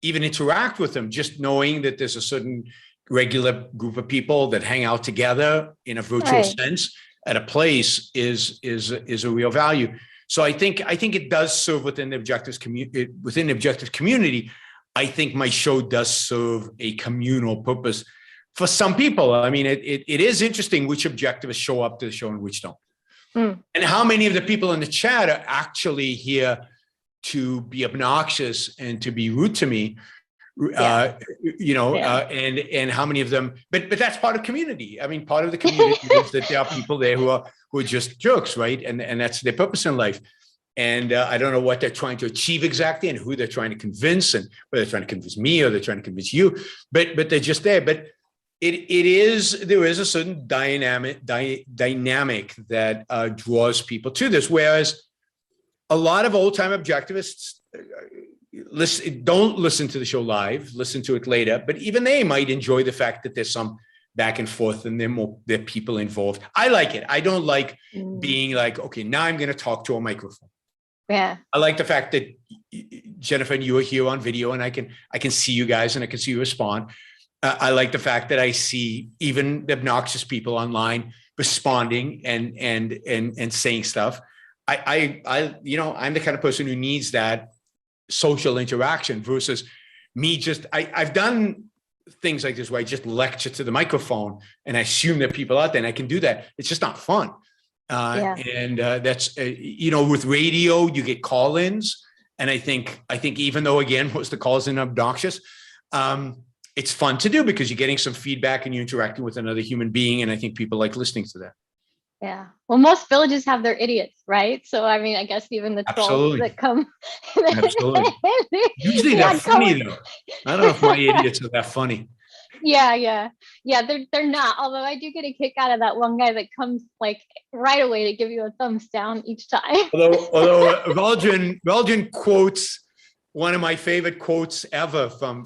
even interact with them, just knowing that there's a certain regular group of people that hang out together in a virtual sense at a place is a real value. So I think it does serve within the objectives community. Within the objective community, I think my show does serve a communal purpose for some people. I mean, it is interesting which objectivists show up to the show and which don't. And how many of the people in the chat are actually here to be obnoxious and to be rude to me, and how many of them, but that's part of community. I mean, part of the community is that there are people there who are just jerks, right? And that's their purpose in life. And I don't know what they're trying to achieve exactly and who they're trying to convince, and whether they're trying to convince me or they're trying to convince you, but they're just there. But there is a certain dynamic that draws people to this, whereas a lot of old-time objectivists don't listen to the show live, listen to it later, but even they might enjoy the fact that there's some back and forth and there are people involved. I like it. I don't like being like, okay, now I'm going to talk to a microphone. Yeah. I like the fact that Jennifer and you are here on video and I can see you guys and I can see you respond. I like the fact that I see even the obnoxious people online responding and saying stuff. I'm the kind of person who needs that social interaction versus me I've done things like this where I just lecture to the microphone and I assume that people out there, and I can do that. It's just not fun. And that's, with radio, you get call-ins. And I think even though, again, most of the calls in obnoxious, It's fun to do because you're getting some feedback and you're interacting with another human being. And I think people like listening to that. Yeah. Well, most villages have their idiots, right? So, I mean, I guess even the trolls Absolutely. that come. Absolutely. Usually they're funny though. I don't know if my idiots are that funny. Yeah. They're not. Although I do get a kick out of that one guy that comes like right away to give you a thumbs down each time. Although Valdrin quotes one of my favorite quotes ever from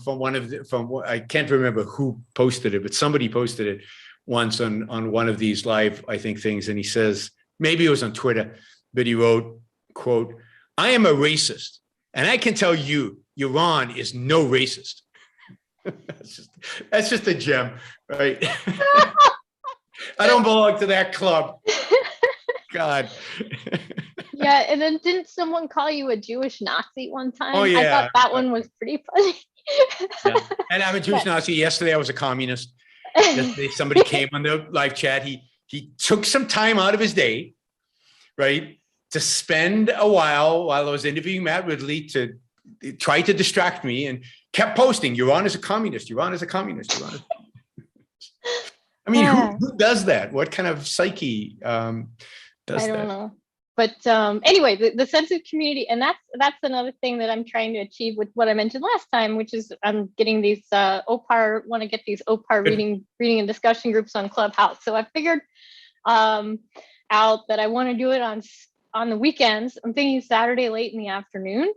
I can't remember who posted it, but somebody posted it once on one of these live, I think, things. And he says, maybe it was on Twitter, but he wrote, quote, "I am a racist. And I can tell you, Yaron is no racist." That's just a gem, right? I don't belong to that club. God. Yeah, and then didn't someone call you a Jewish Nazi one time? Oh, yeah. I thought that one was pretty funny. Yeah. And I'm a Jewish Nazi. Yesterday I was a communist. Yesterday somebody came on the live chat. He took some time out of his day, right, to spend a while I was interviewing Matt Ridley to try to distract me and kept posting, "Yaron is a communist. Yaron is a communist. Yaron is a communist." I mean, who does that? What kind of psyche does that? I don't know. But anyway, the sense of community, and that's another thing that I'm trying to achieve with what I mentioned last time, which is I'm getting these want to get these OPAR reading and discussion groups on Clubhouse. So I figured out that I want to do it on the weekends. I'm thinking Saturday late in the afternoon.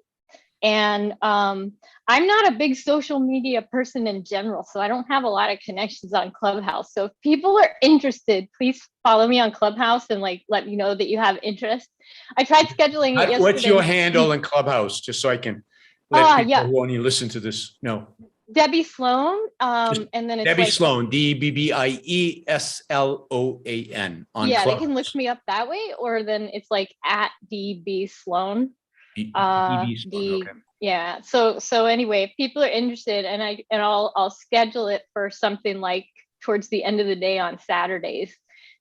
And I'm not a big social media person in general, so I don't have a lot of connections on Clubhouse. So if people are interested, please follow me on Clubhouse and like let me know that you have interest. I tried scheduling it yesterday. What's your handle in Clubhouse, just so I can let people who only listen to this know? Debbie Sloan, and then it's Debbie like, Sloan, DBBIESLOAN on yeah, Clubhouse. they can look me up that way, or then it's like at DB Sloan. Okay. Yeah. So anyway, if people are interested, and I'll schedule it for something like towards the end of the day on Saturdays.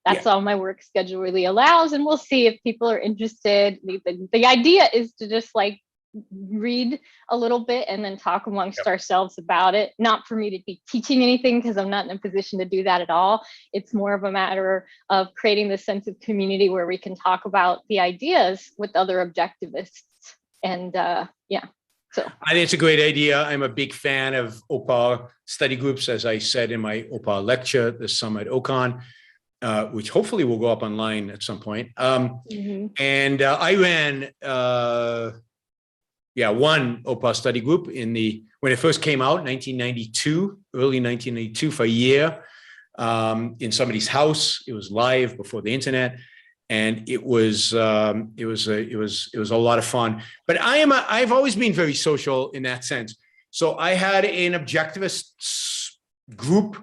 That's all my work schedule really allows, and we'll see if people are interested. The idea is to just like read a little bit and then talk amongst ourselves about it. Not for me to be teaching anything, because I'm not in a position to do that at all. It's more of a matter of creating this sense of community where we can talk about the ideas with other objectivists. And so I think it's a great idea. I'm a big fan of OPAR study groups, as I said in my OPAR lecture this summer at OCON, which hopefully will go up online at some point. And I ran one OPAR study group when it first came out, early 1992, for a year, in somebody's house. It was live before the internet, and it was a lot of fun. But I've always been very social in that sense. So I had an objectivist group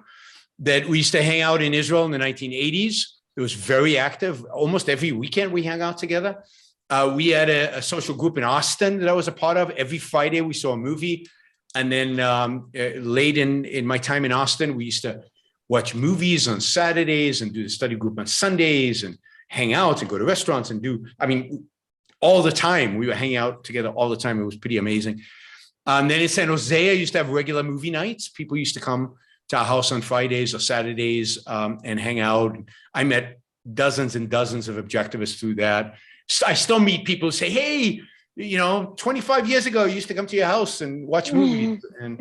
that we used to hang out in Israel in the 1980s. It was very active. Almost every weekend we hung out together. We had a social group in Austin that I was a part of. Every Friday we saw a movie. And then late in my time in Austin, we used to watch movies on Saturdays and do the study group on Sundays and hang out and go to restaurants and all the time. We were hanging out together all the time. It was pretty amazing. Then in San Jose, I used to have regular movie nights. People used to come to our house on Fridays or Saturdays and hang out. I met dozens and dozens of objectivists through that. I still meet people who say, "Hey, 25 years ago, I used to come to your house and watch movies." And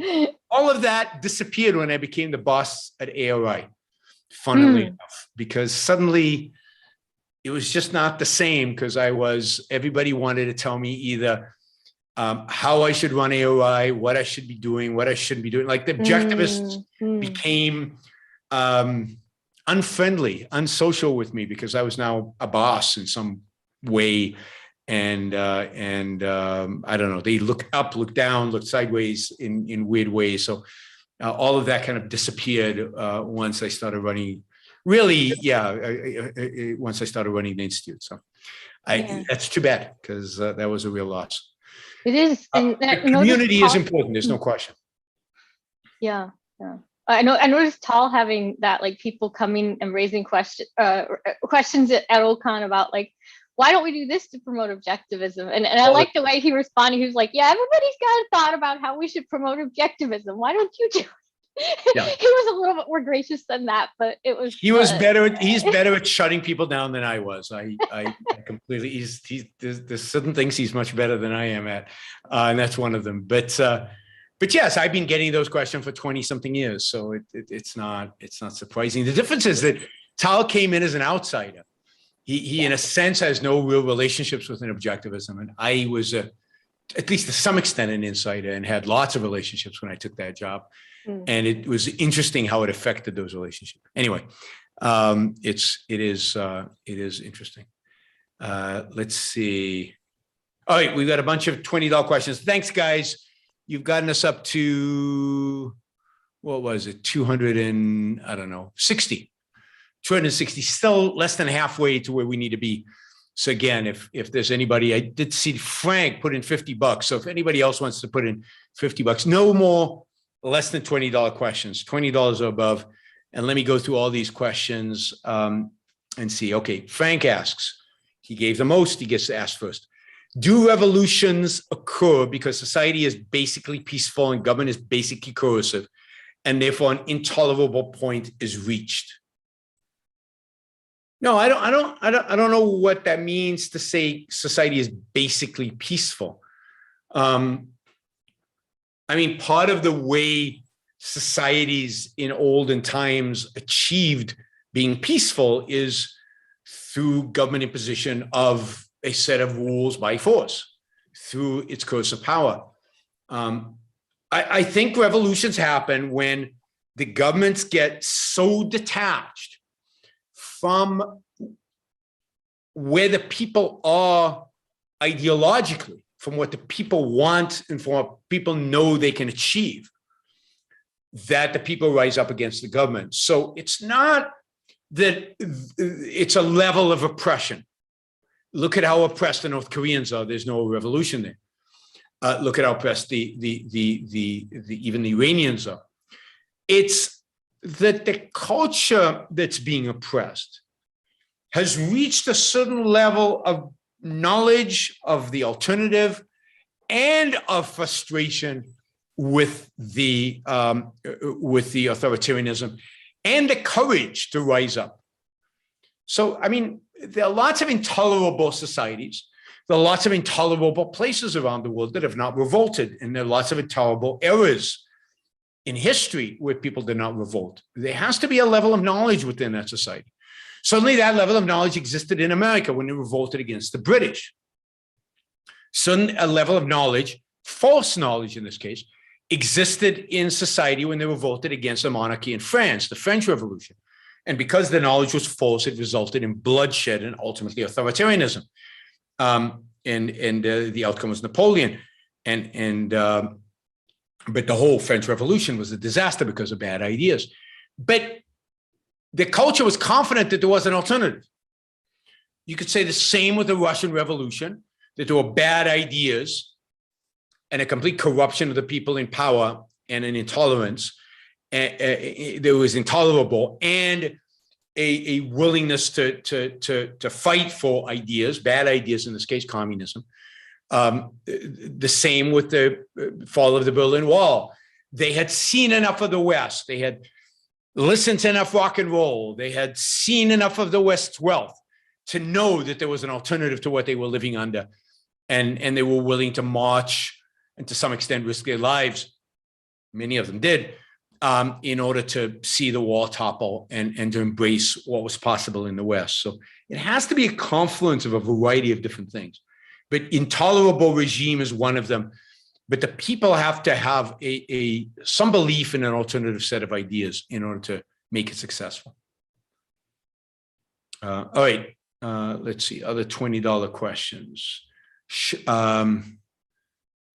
all of that disappeared when I became the boss at ARI, funnily enough, because suddenly it was just not the same, because everybody wanted to tell me either how I should run AOI, what I should be doing, what I shouldn't be doing. Like the objectivists became unfriendly, unsocial with me, because I was now a boss in some way. And I don't know, they look up, look down, look sideways in weird ways. So all of that kind of disappeared once I started running. Really, once I started running the institute. So that's too bad, because that was a real loss. It is. And the community is important. There's no question. Yeah. I noticed Tal having that, like people coming and raising questions at OCON about like, why don't we do this to promote objectivism? And I like the way he responded. He was like, yeah, everybody's got a thought about how we should promote objectivism. Why don't you do it? Yeah. He was a little bit more gracious than that, but it was. He was better. He's better at shutting people down than I was. I completely. There's certain things he's much better than I am at, and that's one of them. But yes, I've been getting those questions for 20 something years, so it's not surprising. The difference is that Tal came in as an outsider. He in a sense has no real relationships with an objectivism, and I was at least to some extent an insider and had lots of relationships when I took that job. And it was interesting how it affected those relationships. Anyway, it is interesting. Let's see. All right, we've got a bunch of $20 questions. Thanks, guys. You've gotten us up to, what was it? 260. 260, still less than halfway to where we need to be. So again, if there's anybody, I did see Frank put in $50. So if anybody else wants to put in $50, no more less than $20 questions, $20 or above. And let me go through all these questions and see. Okay, Frank asks, he gave the most, he gets to ask first. Do revolutions occur because society is basically peaceful and government is basically coercive, and therefore an intolerable point is reached? No, I don't know what that means to say society is basically peaceful. I mean, part of the way societies in olden times achieved being peaceful is through government imposition of a set of rules by force, through its coercive power. I think revolutions happen when the governments get so detached from where the people are ideologically, from what the people want and from what people know they can achieve, that the people rise up against the government. So it's not that it's a level of oppression. Look at how oppressed the North Koreans are. There's no revolution there. Look at how oppressed even the Iranians are. It's that the culture that's being oppressed has reached a certain level of knowledge of the alternative and of frustration with the authoritarianism and the courage to rise up. So, I mean, there are lots of intolerable societies. There are lots of intolerable places around the world that have not revolted, and there are lots of intolerable eras in history where people did not revolt. There has to be a level of knowledge within that society. Suddenly that level of knowledge existed in America when they revolted against the British. Suddenly a level of knowledge, false knowledge in this case, existed in society when they revolted against the monarchy in France, the French Revolution. And because the knowledge was false, it resulted in bloodshed and ultimately authoritarianism. The outcome was Napoleon. But the whole French Revolution was a disaster because of bad ideas. But the culture was confident that there was an alternative. You could say the same with the Russian Revolution, that there were bad ideas and a complete corruption of the people in power and an intolerance. There was intolerable and a willingness to fight for ideas, bad ideas, in this case, communism. The same with the fall of the Berlin Wall. They had seen enough of the West. They had listened to enough rock and roll. They had seen enough of the West's wealth to know that there was an alternative to what they were living under. And they were willing to march and to some extent risk their lives. Many of them did, in order to see the wall topple and to embrace what was possible in the West. So it has to be a confluence of a variety of different things. But intolerable regime is one of them. But the people have to have some belief in an alternative set of ideas in order to make it successful. All right, let's see, other $20 questions.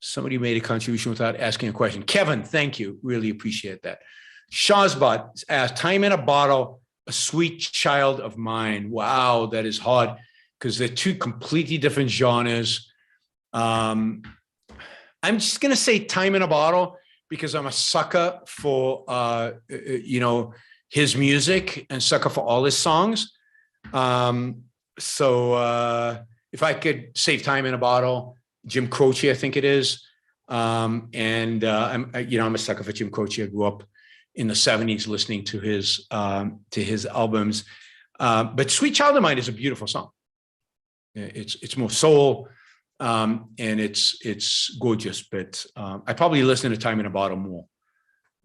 Somebody made a contribution without asking a question. Kevin, thank you. Really appreciate that. Shazbot asked, Time in a Bottle, A Sweet Child of Mine. Wow, that is hard because they're two completely different genres. I'm just going to say Time in a Bottle because I'm a sucker for, his music and sucker for all his songs. if I could save time in a bottle, Jim Croce, I think it is. I'm a sucker for Jim Croce. I grew up in the 70s listening to his albums. But Sweet Child of Mine is a beautiful song. It's more soul, and it's gorgeous. But I probably listened to Time in a Bottle more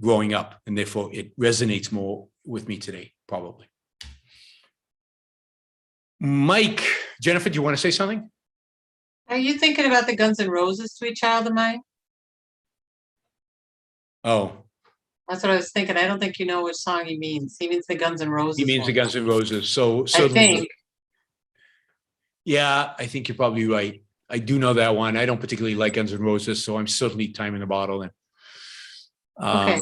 growing up, and therefore it resonates more with me today, probably. Mike, Jennifer, do you want to say something? Are you thinking about the Guns N' Roses, Sweet Child of Mine? Oh, That's what I was thinking. I don't think you know which song he means. He means the Guns N' Roses. he means the one. Guns N' Roses. So I think. yeah, I think you're probably right. I do know that one. I don't particularly like Guns N' Roses, so I'm certainly Time in the Bottle. And Okay.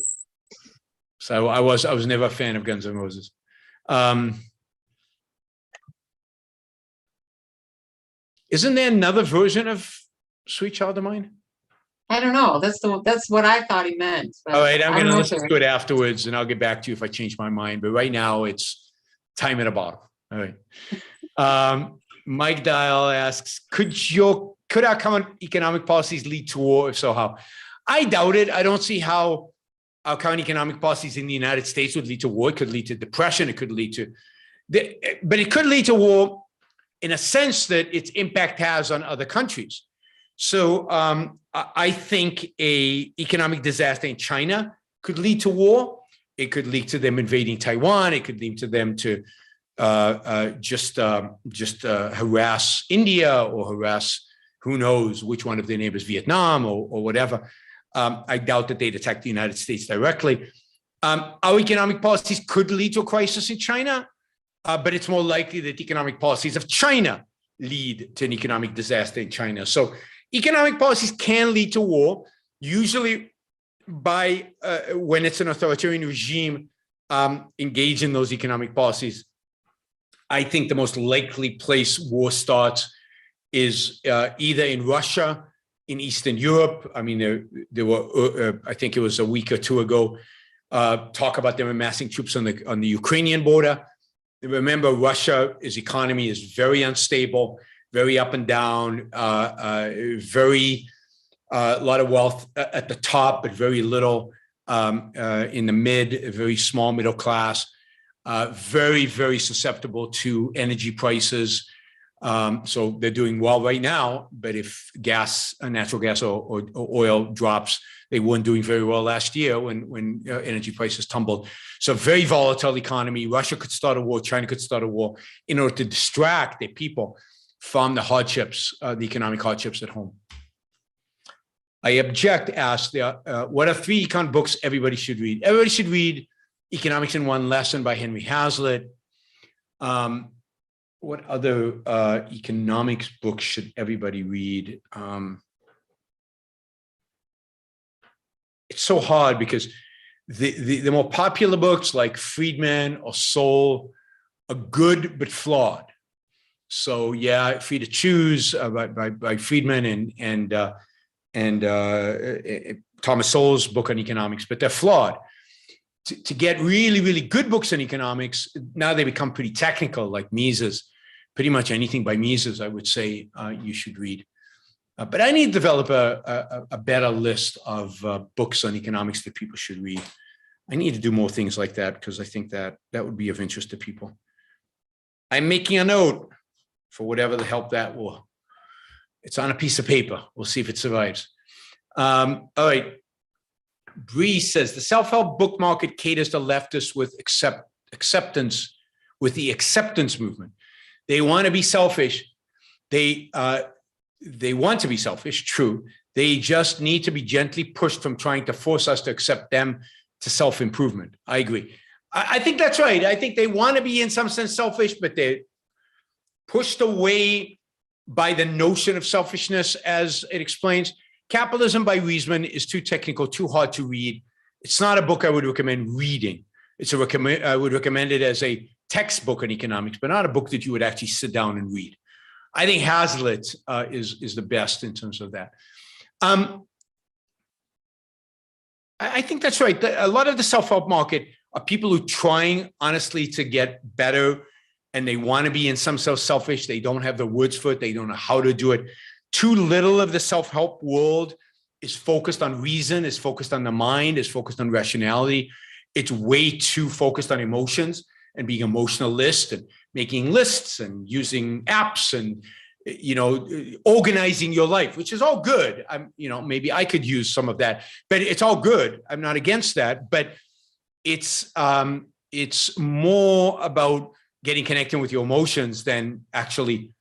so I was never a fan of Guns N' Roses. Isn't there another version of Sweet Child of Mine? I don't know. That's what I thought he meant. but All right, I'm I going don't to know listen if to it afterwards, and I'll get back to you if I change my mind. But right now, it's Time in a Bottle. All right. Mike Dial asks, could our current economic policies lead to war? If so, how? I doubt it. I don't see how our current economic policies in the United States would lead to war. It could lead to depression. It could lead to, but it could lead to war in a sense that its impact has on other countries. So I think a economic disaster in China could lead to war. It could lead to them invading Taiwan. It could lead to them to just harass India or harass who knows which one of their neighbors, Vietnam or whatever. I doubt that they'd attack the United States directly. Our economic policies could lead to a crisis in China, but it's more likely that economic policies of China lead to an economic disaster in China. So economic policies can lead to war, usually by when it's an authoritarian regime engaged in those economic policies. I think the most likely place war starts is either in Russia, in Eastern Europe. I mean, there were, I think it was a week or two ago, talk about them amassing troops on the Ukrainian border. Remember, Russia's economy is very unstable, very up and down, very a lot of wealth at the top, but very little in the mid, very small middle class, very, very susceptible to energy prices. So they're doing well right now, but if natural gas or oil drops, they weren't doing very well last year when energy prices tumbled. So very volatile economy. Russia could start a war. China could start a war in order to distract their people from the hardships, the economic hardships at home. I object, asked, what are 3 econ books everybody should read? Everybody should read Economics in One Lesson by Henry Hazlitt. What other economics books should everybody read? It's so hard because the more popular books like Friedman or Soul are good but flawed. So yeah, Free to Choose by Friedman and Thomas Sowell's book on economics, but they're flawed. To get really, really good books on economics, now they become pretty technical, like Mises. Pretty much anything by Mises, I would say you should read. But I need to develop a better list of books on economics that people should read. I need to do more things like that because I think that would be of interest to people. I'm making a note for whatever the help that will. It's on a piece of paper. We'll see if it survives. All right. Bree says the self-help book market caters to leftists with acceptance, with the acceptance movement. They want to be selfish. They want to be selfish, true. They just need to be gently pushed from trying to force us to accept them to self-improvement. I agree. I think that's right. I think they want to be in some sense selfish, but they're pushed away by the notion of selfishness, as it explains. Capitalism by Riesman is too technical, too hard to read. It's not a book I would recommend reading. I would recommend it as a textbook on economics, but not a book that you would actually sit down and read. I think Hazlitt is the best in terms of that. I think that's right. A lot of the self-help market are people who are trying honestly to get better and they want to be in some sense selfish. They don't have the words for it. They don't know how to do it. Too little of the self-help world is focused on reason, is focused on the mind, is focused on rationality. It's way too focused on emotions and being emotionalist and making lists and using apps and, you know, organizing your life, which is all good. You know, maybe I could use some of that, but it's all good. I'm not against that, but it's more about getting connected with your emotions than actually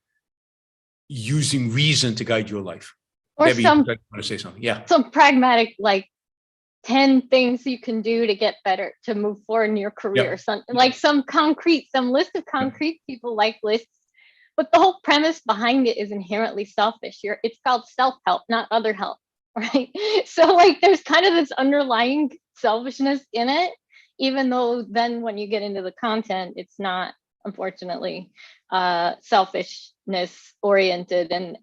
using reason to guide your life. Or Debbie, some, you want to say something? Yeah. some pragmatic, like 10 things you can do to get better, to move forward in your career. Yep. Some, like some list of concrete, people like lists, but the whole premise behind it is inherently selfish. It's called self-help, not other help, right? So like there's kind of this underlying selfishness in it, even though then when you get into the content, it's not, unfortunately, selfishness oriented. And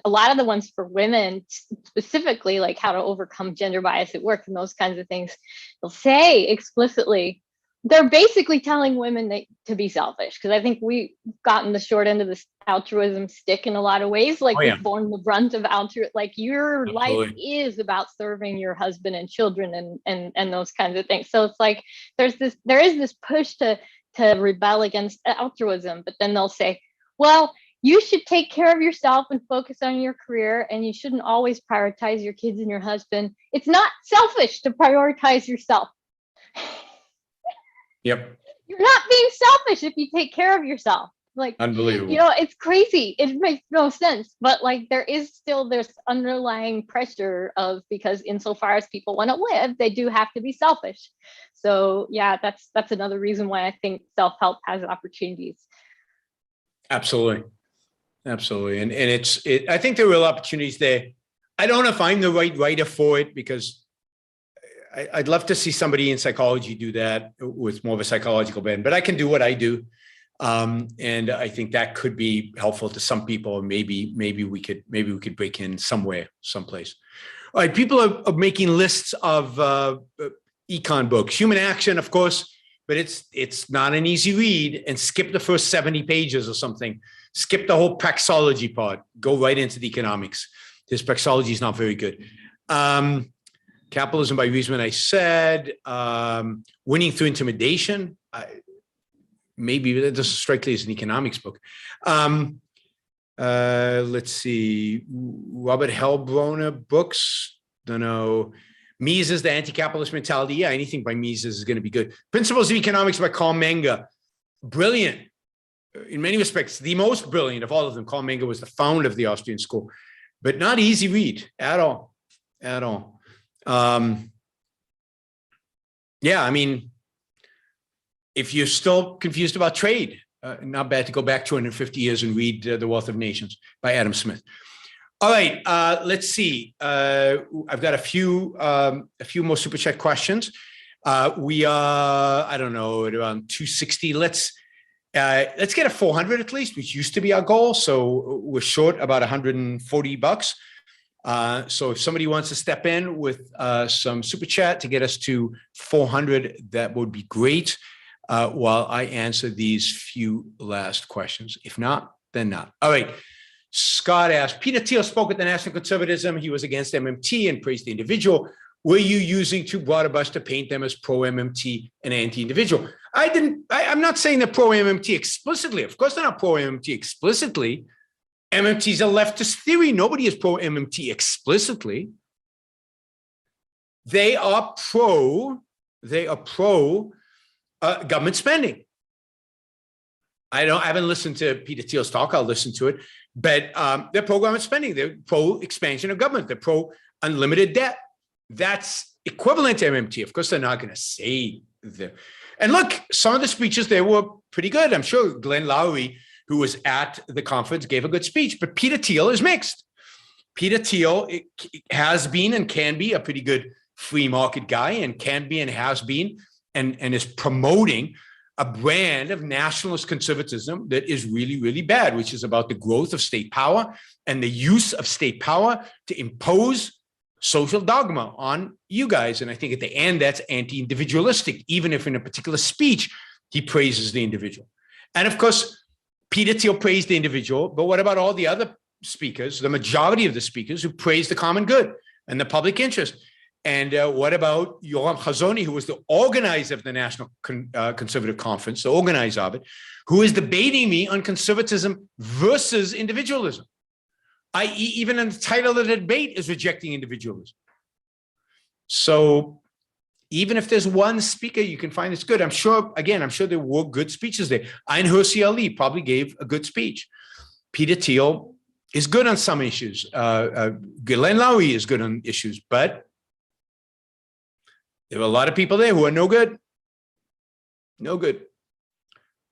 a lot of the ones for women specifically, like how to overcome gender bias at work and those kinds of things, they'll say explicitly, they're basically telling women to be selfish, because I think we've gotten the short end of this altruism stick in a lot of ways. Like we've borne the brunt of altruism. Like your life is about serving your husband and children and those kinds of things. So it's like there is this push to rebel against altruism, but then they'll say, well, you should take care of yourself and focus on your career, and you shouldn't always prioritize your kids and your husband. It's not selfish to prioritize yourself. Yep. You're not being selfish if you take care of yourself. Like, unbelievable. You know, it's crazy. It makes no sense. But like there is still this underlying pressure of, because insofar as people want to live, they do have to be selfish. So yeah, that's another reason why I think self-help has opportunities. Absolutely. Absolutely. And I think there are real opportunities there. I don't know if I'm the right writer for it, because I'd love to see somebody in psychology do that with more of a psychological bend, but I can do what I do. And I think that could be helpful to some people. And maybe we could break in somewhere, someplace. All right. People are making lists of econ books, Human Action, of course, but it's not an easy read, and skip the first 70 pages or something. Skip the whole praxology part, go right into the economics. This praxology is not very good. Capitalism by Reason, I said. Winning Through Intimidation. Maybe that doesn't strike me as an economics book. Let's see. Robert Hellbroner books. Don't know. Mises, The Anti-Capitalist Mentality. Yeah, anything by Mises is going to be good. Principles of Economics by Karl Menger. Brilliant. In many respects, the most brilliant of all of them. Karl Menger was the founder of the Austrian school, but not easy read at all. At all. Yeah, I mean, if you're still confused about trade, not bad to go back 250 years and read The Wealth of Nations by Adam Smith. All right, let's see. I've got a few more super chat questions. We are, I don't know, at around 260. Let's get a 400 at least, which used to be our goal. So we're short about $140. So if somebody wants to step in with some super chat to get us to 400, that would be great. While I answer these few last questions. If not, then not. All right. Scott asked, Peter Thiel spoke at the National Conservatism. He was against MMT and praised the individual. Were you using too broad a brush to paint them as pro-MMT and anti-individual? I'm not saying they're pro-MMT explicitly. Of course, they're not pro-MMT explicitly. MMT is a leftist theory. Nobody is pro-MMT explicitly. They are pro government spending. I haven't listened to Peter Thiel's talk. I'll listen to it, but they're pro government spending. They're pro expansion of government. They're pro unlimited debt. That's equivalent to MMT. Of course, they're not going to say that. And look, some of the speeches there were pretty good. I'm sure Glenn Lowry, who was at the conference, gave a good speech, but Peter Thiel is mixed. Peter Thiel has been and can be a pretty good free market guy, and can be and has been and is promoting a brand of nationalist conservatism that is really, really bad, which is about the growth of state power and the use of state power to impose social dogma on you guys. And I think at the end, that's anti-individualistic, even if in a particular speech, he praises the individual. And of course, Peter Thiel praised the individual, but what about all the other speakers, the majority of the speakers who praised the common good and the public interest? And what about Yoram Hazony, who was the organizer of the National Conservative Conference, the organizer of it, who is debating me on conservatism versus individualism, i.e. even in the title of the debate is rejecting individualism. So even if there's one speaker you can find that's good, I'm sure there were good speeches there. Ein Hirsi Ali probably gave a good speech. Peter Thiel is good on some issues. Ghislaine Lowry is good on issues, but there were a lot of people there who are no good. No good.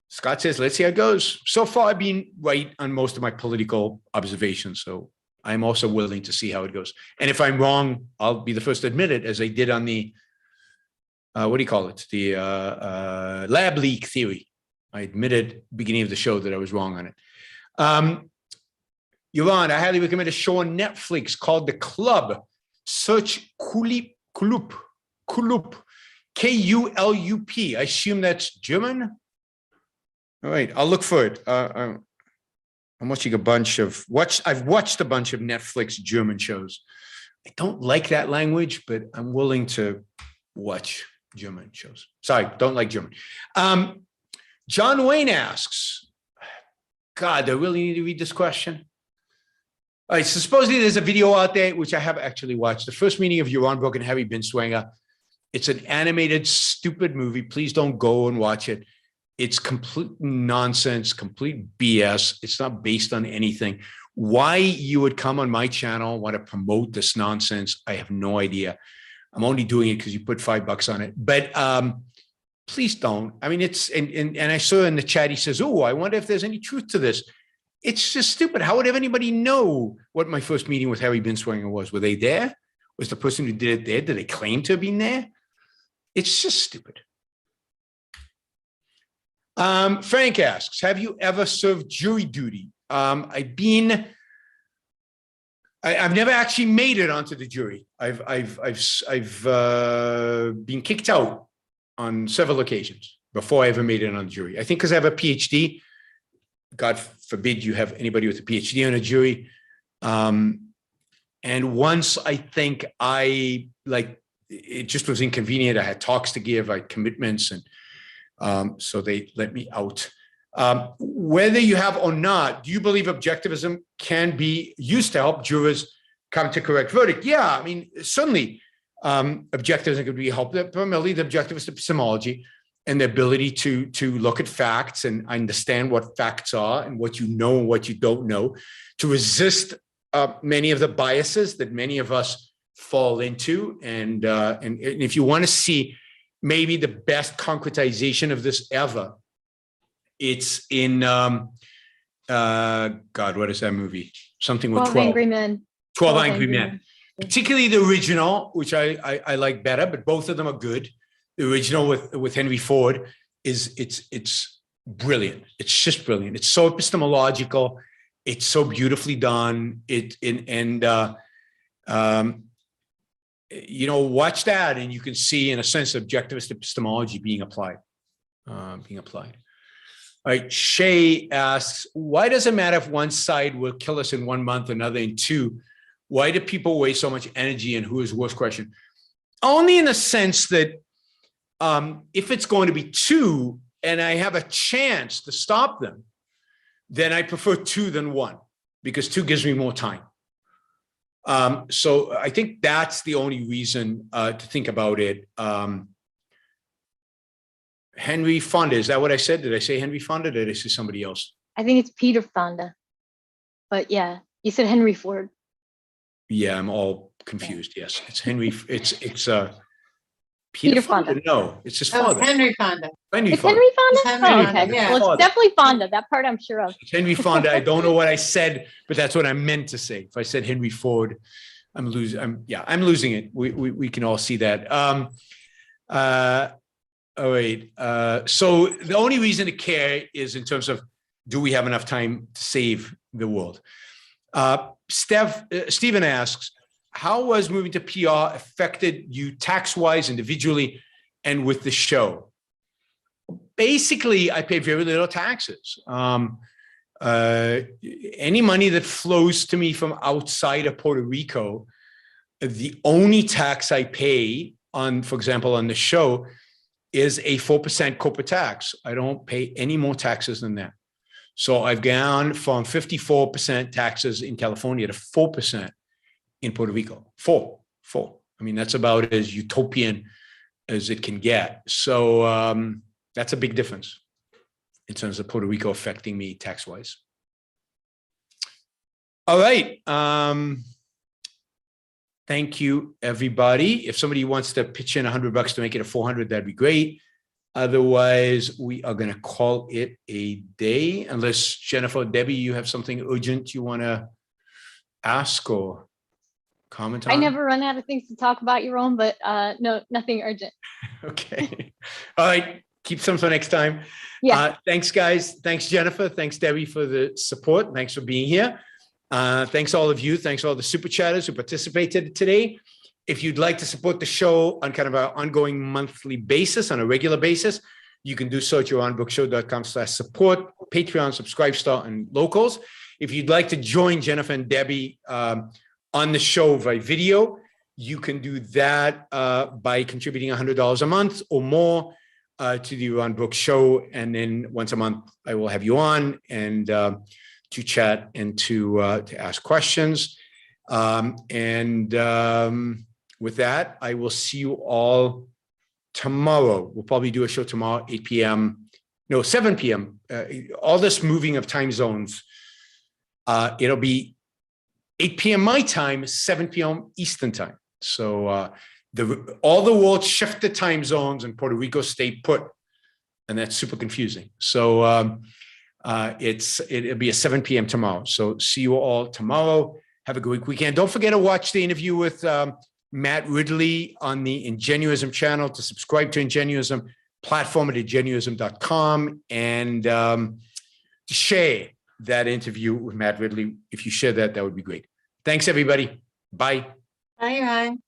Scott says, let's see how it goes. So far, I've been right on most of my political observations. So I'm also willing to see how it goes. And if I'm wrong, I'll be the first to admit it, as I did on the, what do you call it? The lab leak theory. I admitted beginning of the show that I was wrong on it. Yaron, I highly recommend a show on Netflix called The Club. Search Kulup, K-U-L-U-P. I assume that's German. All right, I'll look for it. I'm watching a bunch of, I've watched a bunch of Netflix German shows. I don't like that language, but I'm willing to watch German shows. Sorry, don't like German. John Wayne asks, God, do I really need to read this question? All right, so supposedly there's a video out there, which I have actually watched. The first meeting of Yaron, Brook, and Harry Binswanger. It's an animated, stupid movie. Please don't go and watch it. It's complete nonsense, complete BS. It's not based on anything. Why you would come on my channel, want to promote this nonsense, I have no idea. I'm only doing it because you put $5 on it. But please don't. I mean, it's, and I saw in the chat, he says, oh, I wonder if there's any truth to this. It's just stupid. How would anybody know what my first meeting with Harry Binswanger was? Were they there? Was the person who did it there? Did they claim to have been there? It's just stupid. Frank asks, have you ever served jury duty? I've never actually made it onto the jury. I've been kicked out on several occasions before I ever made it on the jury. I think because I have a PhD. God forbid you have anybody with a PhD on a jury. And once I think it just was inconvenient. I had talks to give, I had commitments, and so they let me out. Whether you have or not, do you believe objectivism can be used to help jurors come to correct verdict? Yeah, I mean, certainly objectivism could be helped, primarily the objectivist epistemology and the ability to look at facts and understand what facts are and what you know and what you don't know, to resist many of the biases that many of us fall into. And if you want to see maybe the best concretization of this ever, it's in, God, what is that movie? Something with 12 Angry Men. 12 Angry Men. Particularly the original, which I like better, but both of them are good. The original with Henry Ford it's brilliant. It's just brilliant. It's so epistemological. It's so beautifully done. Watch that and you can see, in a sense, objectivist epistemology being applied. All right, Shay asks, why does it matter if one side will kill us in 1 month, another in 2? Why do people waste so much energy, and who is worse? Question. Only in the sense that if it's going to be 2 and I have a chance to stop them, then I prefer 2 than 1, because 2 gives me more time. So I think that's the only reason to think about it. Henry Fonda, is that what I said? Did I say Henry Fonda? Did I say somebody else? I think it's Peter Fonda. But yeah, you said Henry Ford. Yeah, I'm all confused. Yes, it's Henry. It's Peter Fonda. No, it's his father. It's Henry Fonda. Henry Fonda? It's Henry Oh, Fonda, okay. yeah. Well, it's definitely Fonda. That part I'm sure of. It's Henry Fonda. I don't know what I said, but that's what I meant to say. If I said Henry Ford, I'm losing. I'm losing it. We can all see that. All right. So the only reason to care is in terms of, do we have enough time to save the world? Stephen asks, how was moving to PR affected you tax-wise, individually, and with the show? basically I pay very little taxes. Any money that flows to me from outside of Puerto Rico, the only tax I pay on, for example, on the show is a 4% corporate tax. I don't pay any more taxes than that. So I've gone from 54% taxes in California to 4% in Puerto Rico. Four. I mean, that's about as utopian as it can get. So that's a big difference in terms of Puerto Rico affecting me tax-wise. All right. Thank you, everybody. If somebody wants to pitch in $100 to make it a 400, that'd be great. Otherwise, we are going to call it a day. Unless Jennifer, Debbie, you have something urgent you want to ask or comment on? I never run out of things to talk about, Yaron, but no, nothing urgent. Okay. All right. Keep some for next time. Yeah. Thanks, guys. Thanks, Jennifer. Thanks, Debbie, for the support. Thanks for being here. Thanks all of you. Thanks all the super chatters who participated today. If you'd like to support the show on kind of an ongoing monthly basis, on a regular basis, you can do so at yaronbrookshow.com/support, Patreon, Subscribestar, and Locals. If you'd like to join Jennifer and Debbie on the show by video, you can do that by contributing $100 a month or more to the Yaron Brook Show. And then once a month, I will have you on and to chat and to ask questions. With that, I will see you all tomorrow. We'll probably do a show tomorrow, 8 p.m. No, 7 p.m. All this moving of time zones. It'll be 8 p.m. my time, 7 p.m. Eastern time. So all the world shifted time zones and Puerto Rico stayed put. And that's super confusing. So it'll be at 7 p.m. tomorrow. So see you all tomorrow. Have a good weekend. Don't forget to watch the interview with Matt Ridley on the Ingenuism channel, to subscribe to Ingenuism platform at ingenuism.com, and to share that interview with Matt Ridley. If you share that, that would be great. Thanks, everybody. Bye. Bye, Ryan.